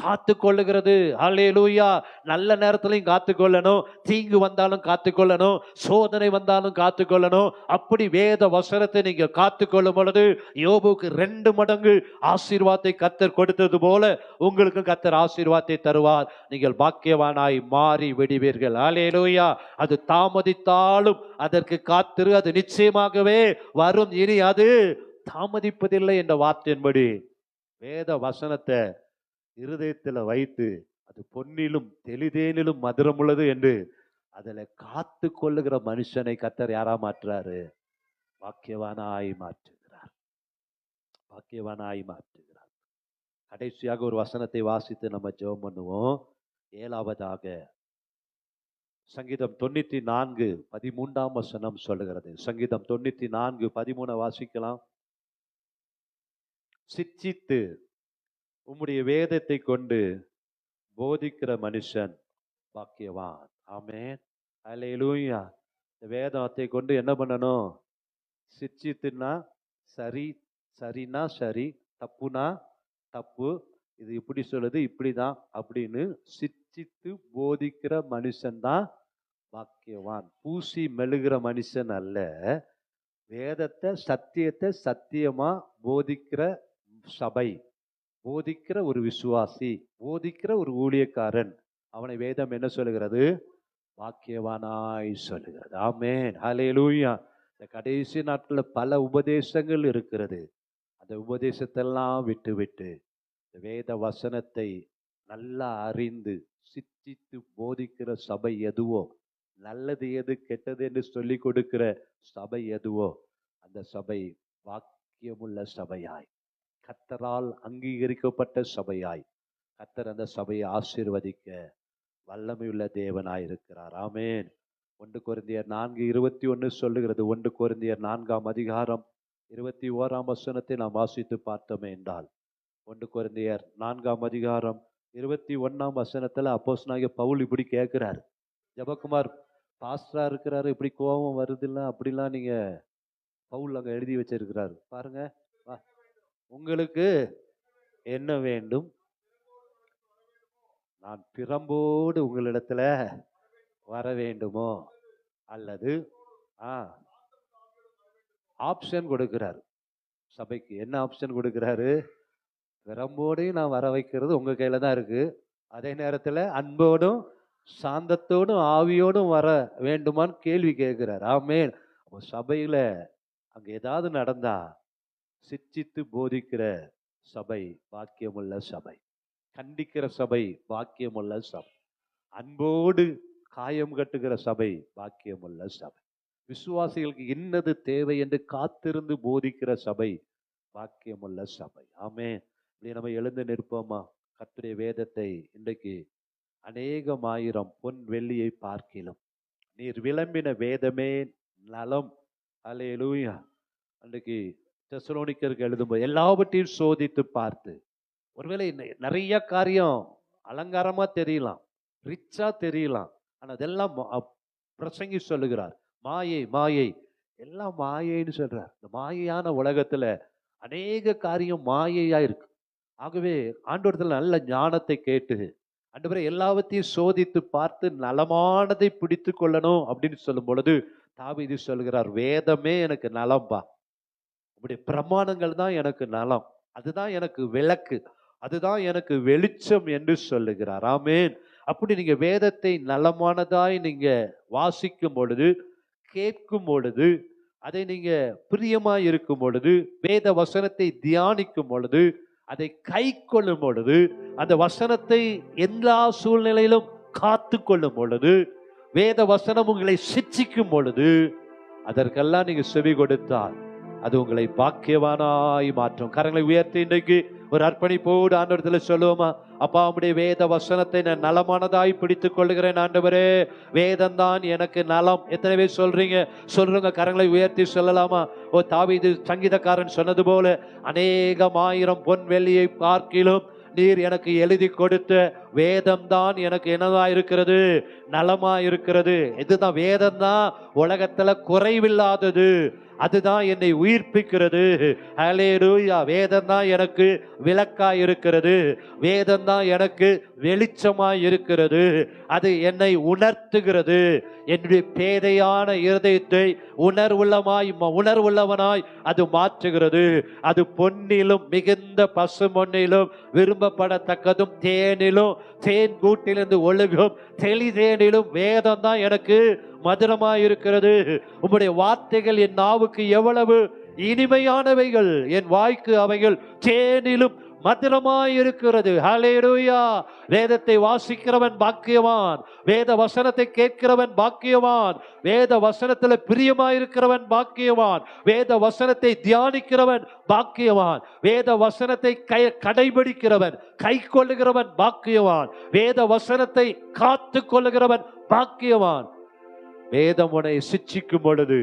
காத்து கொள்ளுகிறது. ஹல்லேலூயா. நல்ல நேரத்திலையும் காத்து கொள்ளணும், தீங்கு வந்தாலும் காத்து கொள்ளணும், சோதனை வந்தாலும் காத்து கொள்ளணும். அப்படி வேத வசனத்தை நீங்க காத்து கொள்ளும் பொழுது யோபுக்கு 2 மடங்கு ஆசீர்வாதத்தை கர்த்தர் கொடுத்தது போல உங்களுக்கு கர்த்தர் ஆசீர்வாதத்தை தருவார். நீங்கள் பாக்கியவானாய் மாறி விடுவீர்கள். ஹல்லேலூயா. அது தாமதித்தாலும் அதற்கு காத்திரு, அது நிச்சயமாகவே வரும். இனி அது தாமதிப்பதில்லை என்ற வார்த்தையின்படி வேத வசனத்தை இருதயத்தில் வைத்து, அது பொன்னிலும் தெளிதேனிலும் மதுரம் உள்ளது என்று அதில் காத்து கொள்ளுகிற மனுஷனை கர்த்தர் யாரா மாற்றுறாரு? பாக்கியவானாய் மாற்றுகிறார். பாக்கியவானாய் மாற்றுகிறார். கடைசியாக ஒரு வசனத்தை வாசித்து நம்ம ஜெபம் பண்ணுவோம். 7வதாக சங்கீதம் 94:13 சொல்லுகிறது. சங்கீதம் 94:13 வாசிக்கலாம். சிச்சித்து உம்முடைய வேதத்தை கொண்டு போதிக்கிற மனுஷன் பாக்கியவான். ஆமென். அல்லேலூயா. இந்த வேதத்தை கொண்டு என்ன பண்ணணும்? சிச்சித்துனா சரி, சரினா சரி, தப்புனா தப்பு, இது இப்படி சொல்லுது இப்படிதான் அப்படின்னு சிச்சித்து போதிக்கிற மனுஷன் தான் பாக்கியவான். பூசி மெழுகிற மனுஷன் அல்ல, வேதத்தை சத்தியத்தை சத்தியமா போதிக்கிற சபை, போதிக்கிற ஒரு விசுவாசி, போதிக்கிற ஒரு ஊழியக்காரன், அவனை வேதம் என்ன சொல்லுகிறது? பாக்கியவானாய் சொல்லுகிறது. ஆமென். ஹல்லேலூயா. இந்த கடைசி நாட்களில் பல உபதேசங்கள் இருக்கிறது. அந்த உபதேசத்தெல்லாம் விட்டு வேத வசனத்தை நல்லா அறிந்து சித்தித்து போதிக்கிற சபை எதுவோ, நல்லது எது கெட்டது என்று சொல்லி கொடுக்கிற சபை எதுவோ, அந்த சபை வாக்கியமுள்ள சபையாய், கர்த்தரால் அங்கீகரிக்கப்பட்ட சபையாய், கர்த்தர் அந்த சபையை ஆசீர்வதிக்க வல்லமையுள்ள தேவனாய் இருக்கிறார். ஆமென். 1 கொரிந்தியர் 4:21 சொல்லுகிறது. 1 கொரிந்தியர் 4ஆம் அதிகாரம் 21ஆம் வசனத்தை நாம் வாசித்து பார்த்தோமே என்றால், 1 கொரிந்தியர் 4ஆம் அதிகாரம் 21ஆம் வசனத்துல அப்போஸ்தலனாகிய பவுல் இப்படி கேட்கிறாரு. ஜெபக்குமார் பாஸ்டரா இருக்கிறாரு, இப்படி கோபம் வருதுல்ல, அப்படிலாம் நீங்க பவுல் அங்க எழுதி வச்சிருக்கிறாரு பாருங்க. உங்களுக்கு என்ன வேண்டும்? நான் பிரம்போடு உங்களிடத்துல வர வேண்டுமோ? அல்லது ஆப்ஷன் கொடுக்கிறாரு சபைக்கு. என்ன ஆப்ஷன் கொடுக்கிறாரு? பிரம்போடையும் நான் வர வைக்கிறது உங்க கையில தான் இருக்கு. அதே நேரத்துல அன்போடும் சாந்தத்தோடும் ஆவியோடும் வர வேண்டுமான்னு கேள்வி கேட்கிறார். ஆமென். சபையில அங்க ஏதாவது நடந்தா சிச்சித்து போதிக்கிற சபை பாக்கியமுள்ள சபை, கண்டிக்கிற சபை பாக்கியமுள்ள சபை, அன்போடு காயம் கட்டுகிற சபை பாக்கியமுள்ள சபை, விசுவாசிகளுக்கு என்னது தேவை என்று காத்திருந்து போதிக்கிற சபை பாக்கியமுள்ள சபை. ஆமென். இப்படி நம்ம எழுந்து நிற்போமா? கர்த்தருடைய வேதத்தை இன்றைக்கு அநேகமாயிரம் பொன் வெள்ளியை பார்க்கிலும் நீர் விளம்பின வேதமே நலம். அல்லேலூயா. அன்றைக்கு தெசலோனிக்கருக்கு எழுதும்போது எல்லாவற்றையும் சோதித்து பார்த்து, ஒருவேளை நிறைய காரியம் அலங்காரமா தெரியலாம், ரிச்சா தெரியலாம், ஆனா அதெல்லாம் பிரசங்கி சொல்லுகிறார் மாயை மாயை, எல்லாம் மாயைன்னு சொல்றார். இந்த மாயையான உலகத்துல அநேக காரியம் மாயையா இருக்கு. ஆகவே ஆண்டவரத்துல நல்ல ஞானத்தை கேட்டு, ஆண்டவரே எல்லாவற்றையும் சோதித்து பார்த்து நலமானதை பிடித்து கொள்ளணும் அப்படின்னு சொல்லும் பொழுது தாவீது சொல்கிறார், வேதமே எனக்கு நலம்பா, உடைய பிரமாணங்கள் தான் எனக்கு நலம், அதுதான் எனக்கு விளக்கு, அதுதான் எனக்கு வெளிச்சம் என்று சொல்லுகிறார். ஆமென். அப்படி நீங்க வேதத்தை நலமானதாய் நீங்க வாசிக்கும் பொழுது, கேட்கும் பொழுது, அதை நீங்க பிரியமாய் இருக்கும் பொழுது, வேத வசனத்தை தியானிக்கும் பொழுது, அதை கை கொள்ளும் பொழுது, அந்த வசனத்தை எல்லா சூழ்நிலையிலும் காத்து கொள்ளும் பொழுது, வேத வசனம் உங்களை சிட்சிக்கும் பொழுது, அதற்கெல்லாம் நீங்க செவி கொடுத்தால் அது உங்களை பாக்கியவானாய் மாற்றும். கரங்களை உயர்த்தி இன்றைக்கு ஒரு அர்ப்பணிப்போடு ஆண்டவரத்துல சொல்லுவோமா? அப்பா, உம்முடைய வேத வசனத்தை நான் நலமானதாய் பிடித்துக் கொள்கிறேன் ஆண்டவரே, வேதம் தான் எனக்கு நலம். எத்தனை பேர் சொல்றீங்க? சொல்றவங்க கரங்களை உயர்த்தி சொல்லலாமா? ஓ தாவீது சங்கீதக்காரன் சொன்னது போல, அநேகமாயிரம் பொன் வெள்ளியை பார்க்கிலும் நீர் எனக்கு எழுதி கொடுத்த வேதம் தான் எனக்கு என்னதா இருக்கிறது? நலமா இருக்கிறது. இதுதான் வேதம் தான் உலகத்துல குறைவில்லாதது, அதுதான் என்னை உயிர்ப்பிக்கிறது. ஹல்லேலூயா. வேதம் தான் எனக்கு விளக்காய் இருக்கிறது, வேதம் தான் எனக்கு வெளிச்சமாய் இருக்கிறது, அது என்னை உணர்த்துகிறது. என்னுடைய பேதையான இருதயத்தை உணர்வுள்ளவனாய் அது மாற்றுகிறது. அது பொன்னிலும் மிகுந்த பசுமொன்னிலும் விரும்பப்படத்தக்கதும் தேனிலும் தேன் கூட்டிலிருந்து ஒழுகும் தெளிதேனிலும் வேதம் தான் எனக்கு மதுரமாய் இருக்கிறது. உம்முடைய வார்த்தைகள் என் நாவுக்கு எவ்வளவு இனிமையானவைகள், என் வாய்க்கு அவைகள் தேனிலும் மதுரமாய் இருக்கிறது. ஹல்லேலூயா. வேதத்தை வாசிக்கிறவன் பாக்கியவான், வேத வசனத்தை கேட்கிறவன் பாக்கியவான், வேத வசனத்துல பிரியமாயிருக்கிறவன் பாக்கியவான், வேத வசனத்தை தியானிக்கிறவன் பாக்கியவான், வேத வசனத்தை கடைபிடிக்கிறவன் கை கொள்ளுகிறவன் பாக்கியவான், வேத வசனத்தை காத்து கொள்ளுகிறவன் பாக்கியவான். வேதம் உன்னை சிட்சிக்கும் பொழுது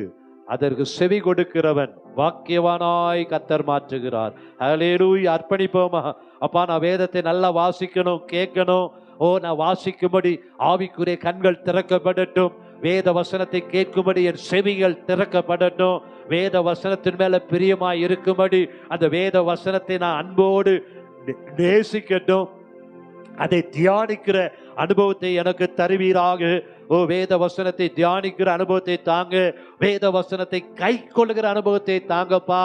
அதற்கு செவி கொடுக்கிறவன் பாக்கியவானாய் கர்த்தர் மாற்றுகிறார். ஹல்லேலூயா. அர்ப்பணிப்போமா? அப்பா, நான் வேதத்தை நல்லா வாசிக்கணும், கேட்கணும். ஓ, நான் வாசிக்கும்படி ஆவிக்குரிய கண்கள் திறக்கப்படட்டும், வேத வசனத்தை கேட்கும்படி என் செவிகள் திறக்கப்படட்டும், வேத வசனத்தின் மேல பிரியமாய் இருக்கும்படி அந்த வேத வசனத்தை நான் அன்போடு நேசிக்கட்டும், அதை தியானிக்கிற அனுபவத்தை எனக்கு தருவீராக. ஓ, வேத வசனத்தை தியானிக்கிற அனுபவத்தை தாங்க, வேத வசனத்தை கை கொள்ளுகிற அனுபவத்தை தாங்கப்பா.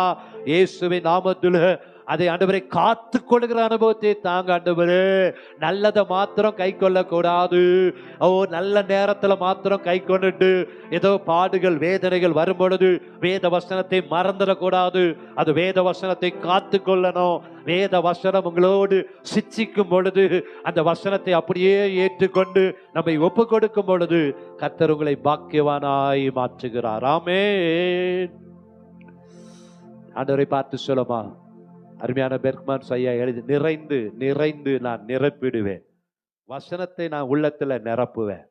இயேசுவின் நாமத்தில் அதை ஆண்டவரை காத்து கொள்ளுகிற அனுபவத்தை தாங்க ஆண்டவரே. நல்லதை மாத்திரம் கை கொள்ளக்கூடாது. ஓ, நல்ல நேரத்துல மாத்திரம் கை கொண்டுட்டு ஏதோ பாடுகள் வேதனைகள் வரும் பொழுது வேத வசனத்தை மறந்துடக்கூடாது. அது வேத வசனத்தை காத்து கொள்ளணும். வேத வசனம் உங்களோடு சிட்சிக்கும் பொழுது அந்த வசனத்தை அப்படியே ஏற்றுக்கொண்டு நம்மை ஒப்பு கொடுக்கும் பொழுது கர்த்தர் உங்களை பாக்கியவானாய் மாற்றுகிறார். ஆமென். ஆண்டவரை பார்த்து சொல்லுமா? அருமையான பெர்க்மன் ஐயா எழுதி, நிறைந்து நிறைந்து நான் நிரப்பிடுவேன், வசனத்தை நான் உள்ளத்துல நிரப்புவேன்.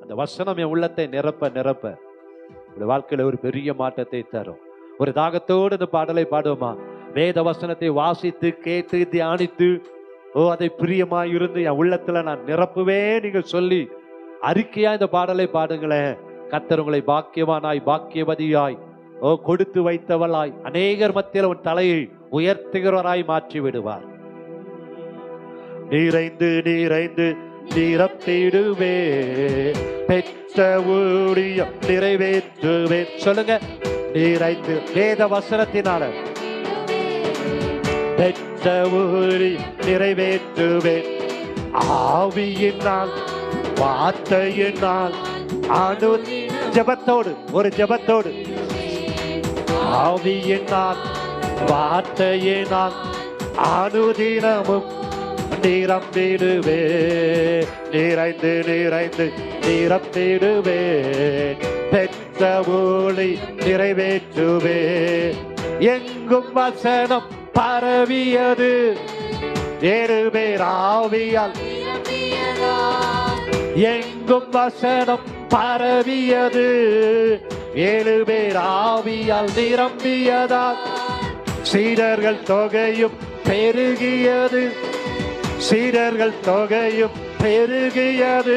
அந்த இந்த வசனம் என் உள்ளத்தை நிரப்ப நிரப்ப உங்களுடைய வாழ்க்கையில ஒரு பெரிய மாற்றத்தை தரும். ஒரு தாகத்தோடு இந்த பாடலை பாடுவோமா? வேத வசனத்தை வாசித்து கேட்டு தியானித்து அதை பிரியமாய் இருந்து என் உள்ளத்துல நான் நிரப்புவே நீங்க சொல்லி அறிக்கையா இந்த பாடலை பாடுங்களேன். கர்த்தர் உங்களை பாக்கியவானாய் பாக்கியவதியாய் கொடுத்து வைத்தவளாய் அநேகர் மத்தியில் உன் தலையை உயர்த்துகிறவராய் மாற்றி விடுவார். நிறைந்து நிறைந்து நிரப்பிடுவே பெற்ற ஊழியம் நிறைவேற்றுவேன். சொல்லுங்க, நிறைந்து வேத வசனத்தினால பெற்ற ஊழியம் நிறைவேற்றுவேன். ஆவியினால் வார்த்தையினால் ஜெபத்தோடு ஒரு ஜெபத்தோடு ஆவியினால் வார்த்தையினால் அனுதினமும் நிரம்பிடுவே நிறைந்து நிறைந்து நிரம்பிடுவே பெற்ற ஊழி நிறைவேற்றுவே. எங்கும் வசனம் பரவியது 7 பேர் ஆவியால். எங்கும் வசனம் பரவியது 7 பேர் ஆவியால் நிரம்பியதால் சீடர்கள் தொகையும் பெருகியது. சீடர்கள் தொகையும் பெருகியது.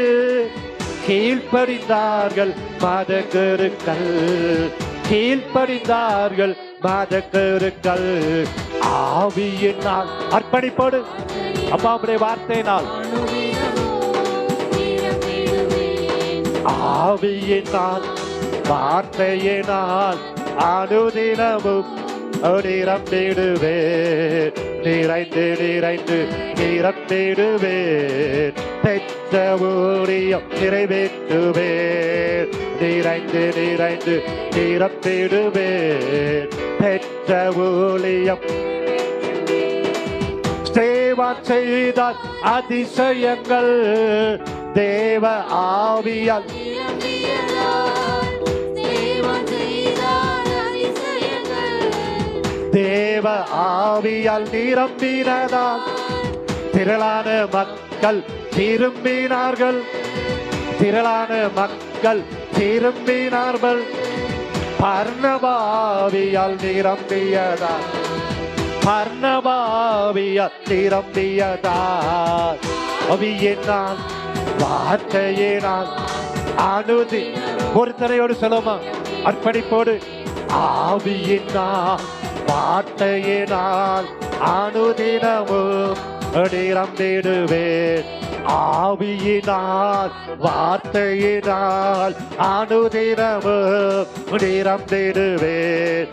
கீழ்ப்படிந்தார்கள் மதகுருக்கள். கீழ்ப்படிந்தார்கள் மதகுருக்கள். ஆவியினால் அர்ப்பணிப்போடு அப்பாவுடைய வார்த்தையினால் ஆவியினால் வார்த்தையினால் அனுதினமும் நிரம்பிடுவே நிறைந்து நிறைந்து நிரம்பிடுவே பெற்ற ஊழியம் நிறைவேற்றுவே நிறைந்து நிறைந்து நிரம்பிடுவே பெற்ற ஊழியம். தேவன் செய்தால் அதிசயங்கள் தேவ ஆவியால். தேவ ஆவியால் நிரம்பினதால் திரளான மக்கள் திரும்பினார்கள். திரளான மக்கள் திரும்பினார்கள். பர்னபாவியால் நிரம்பியதால் பர்னபாவியால் நிரம்பியதால் அவியினால் வார்த்தையினால் அனுதி ஒருத்தரையோடு சொல்லுமா அர்ப்பணிப்போடு ஆவியினால் வார்த்தையினால் அனுதினமும் நிரம்பிடுவேன். ஆவியினால் வார்த்தையினால் அனுதினமும் நிரம்பிடுவேன்.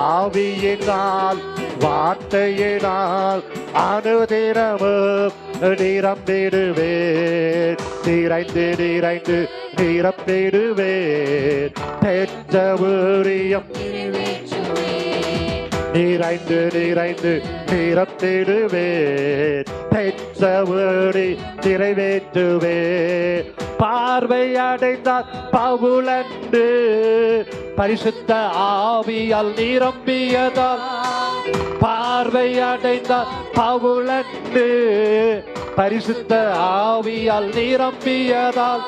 ஆவியினால் வார்த்தையினால் அனுதினமும் நிரம்பிடுவேன். நிறைந்து நிறைந்து நிரம்பிடுவேன் பெற்ற ஊழியம் நிறைந்து நிறைந்து நிரப்பிடுவேன் பெற்ற ஊழி நிறைவேற்றுவேன். பார்வை அடைந்தார் பவுலன்று பரிசுத்த ஆவியால் நிரம்பியதால். பார்வை அடைந்தார் பவுலன்று பரிசுத்த ஆவியால் நிரம்பியதால்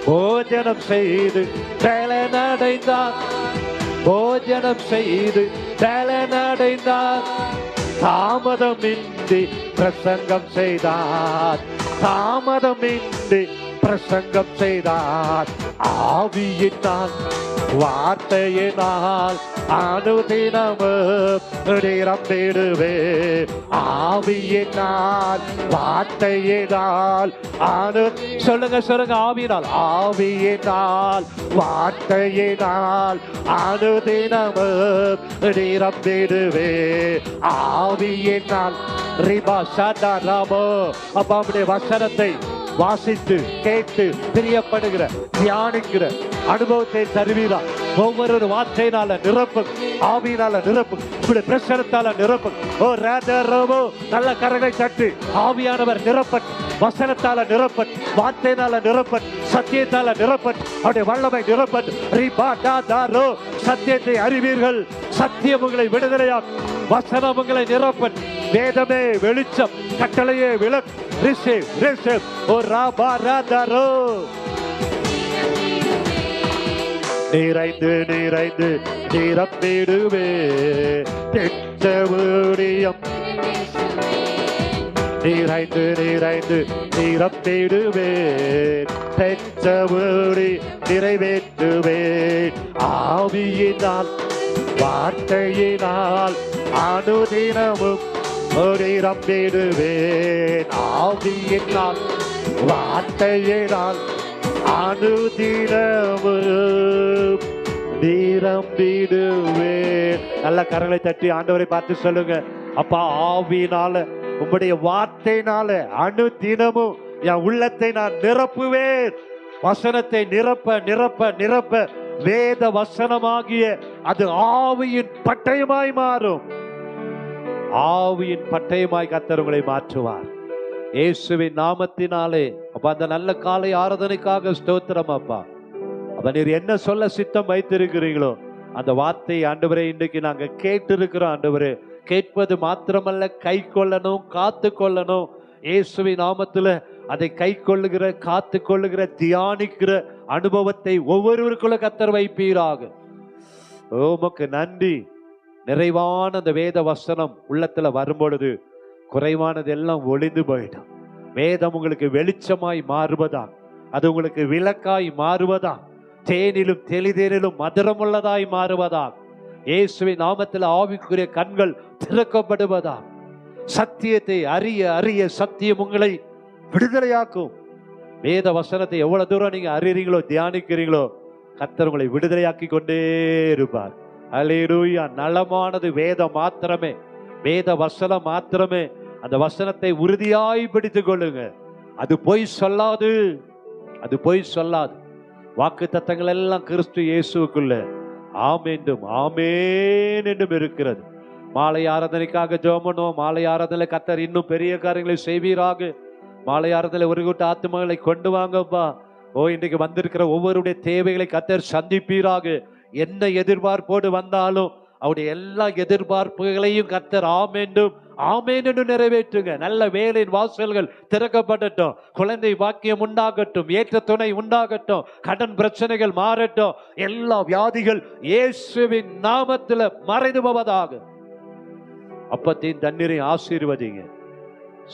போஜனம் செய்து பலனடைந்தார். போஜனம் செய்து பலனடைந்தார். தாமதமின்றி பிரசங்கம் செய்தார். தாமதமின்றி பிரசங்கம் செய்தார். ஆவியினால் வார்த்தையினால் அனுதினமும் நிரம்பிடுவே. ஆவியினால் வார்த்தையினால் சொல்லுங்க சொல்லுங்க ஆவியினால் ஆவியினால் வார்த்தையினால் அனுதினமும் நிரம்பிடுவே. ஆவியினால் ரிபா சாதா ராமோ அப்பாவுடைய வசனத்தை வாசித்து கேட்டு பிரியப்படுகிற தியானிக்கிற அனுபவத்தை தருவீரா. ஒவ்வொரு வார்த்தையினால நிரப்பு ஆவியினால நிரப்பு இப்படி பிரசனத்தால நிரப்பு. ஓ ராஜாரோ நல்ல கரங்களை தட்டு. ஆவியானவர் நிரப்பட் வசனத்தால நிரப்பட் வார்த்தையினால நிரப்பட் சத்தியத்தால நிரப்பட் அவருடைய வல்லமை நிரப்பட். ரிபாடாதாரோ சத்தியத்தை அறிவீர்கள் சத்தியம் உங்களை விடுதலையாக்கும். வசனம் உங்களை நிரப்பட். வேதமே வெளிச்சம் கட்டளையே விளக்கு. ரிசேவ் ரிசேவ் ஓ ராபா ராதாரோ நிறைந்து நிறைந்து நிரப்பிடுவே பெற்ற ஊழியம் நிறைந்து நிறைந்து நிரப்பிடுவேன் பெற்ற ஊழி நிறைவேற்றுவேன் ஆவியினால் வார்த்தையினால் அனுதினமும் நிரம்பிடுவேன் ஆவியினால் வார்த்தையினால் அனுதினமும் நிரம்பிடுவேன். நல்ல கரங்களை தட்டி ஆண்டவரை பார்த்து சொல்லுங்க, அப்பா ஆவியினால உம்முடைய வார்த்தையினால அனுதினமும் என் உள்ளத்தை நான் நிரப்புவேன். வசனத்தை நிரப்ப நிரப்ப நிரப்ப வேத வசனமாகிய அது ஆவியின் பட்டயமாய் மாறும். ஆவியின் பட்டயமாய் கர்த்தர் உங்களை மாற்றுவார் இயேசுவின் நாமத்தினாலே. அப்ப அந்த நல்ல காலை ஆராதனைக்காக ஸ்தோத்திரம் அப்பா. அப்ப நீர் என்ன சொல்ல சித்தம் வைத்திருக்கிறீங்களோ அந்த வார்த்தையை ஆண்டவரே இன்றைக்கு நாங்க கேட்டு இருக்கிறோம் ஆண்டவரே. கேட்பது மாத்திரமல்ல, கை கொள்ளணும், காத்து கொள்ளணும். இயேசுவின் நாமத்துல அதை கை கொள்ளுகிற, காத்து கொள்ளுகிற, தியானிக்கிற அனுபவத்தை ஒவ்வொருவருக்குள்ள கர்த்தர் வைப்பீராக. உமக்கு நன்றி. நிறைவான அந்த வேத வசனம் உள்ளத்துல வரும்பொழுது குறைவானது எல்லாம் ஒளிந்து போயிடும். வேதம் உங்களுக்கு வெளிச்சமாய் மாறுவதா, அது உங்களுக்கு விளக்காய் மாறுவதா, தேனிலும் தெளிதேனிலும் மதுரமுள்ளதாய் மாறுவதா, இயேசுவின் நாமத்தில் ஆவிக்குரிய கண்கள் திறக்கப்படுவதா, சத்தியத்தை அறிய அறிய சத்தியம் உங்களை விடுதலையாக்கும். வேத வசனத்தை எவ்வளவு தூரம் நீங்க அறிறீங்களோ, தியானிக்கிறீங்களோ, கர்த்தர் உங்களை விடுதலையாக்கி கொண்டே இருப்பார். அல்லேலூயா. நலமானது வேதம் மாத்திரமே, வேத வசனம் மாத்திரமே. அந்த வசனத்தை உறுதியாய் பிடித்துக் கொள்ளுங்க. அது பொய் சொல்லாது, அது பொய் சொல்லாது. வாக்கு தத்தங்கள் எல்லாம் கிறிஸ்து இயேசுக்குள்ள ஆம் என்றும் ஆமேன் என்றும் இருக்கிறது. மாலை ஆராதனைக்காக ஜெபம் பண்ணுவோம். மாலை ஆராதனை கர்த்தர் இன்னும் பெரிய காரியங்களை செய்வீராக. மாலை ஆராதனை ஒரு கூட்ட ஆத்துமகளை கொண்டு வாங்கப்பா. இன்றைக்கு வந்திருக்கிற ஒவ்வொருடைய தேவைகளை கர்த்தர் சந்திப்பீராக. என்ன எதிர்பார்ப்போடு வந்தாலும் அவருடைய எல்லா எதிர்பார்ப்புகளையும் கர்த்தர் ஆமென்றும் ஆமென் என்று நிறைவேற்றுங்க. நல்ல வேலையின் வாசல்கள் திறக்கப்படட்டும், குழந்தை பாக்கியம் உண்டாகட்டும், ஏற்ற துணை உண்டாகட்டும், கடன் பிரச்சனைகள் மாறட்டும், எல்லா வியாதிகள் இயேசுவின் நாமத்தில் மறைந்து போவதாக. அப்பத்தையும் தண்ணீரையும் ஆசீர்வதிங்க.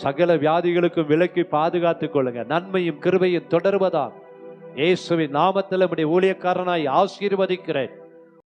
சகல வியாதிகளுக்கும் விலக்கி பாதுகாத்துக் கொள்ளுங்க. நன்மையும் கிருபையும் தொடர்வதாக இயேசுவின் நாமத்தில் நம்முடைய ஊழியக்காரனாய் ஆசீர்வதிக்கிறேன்.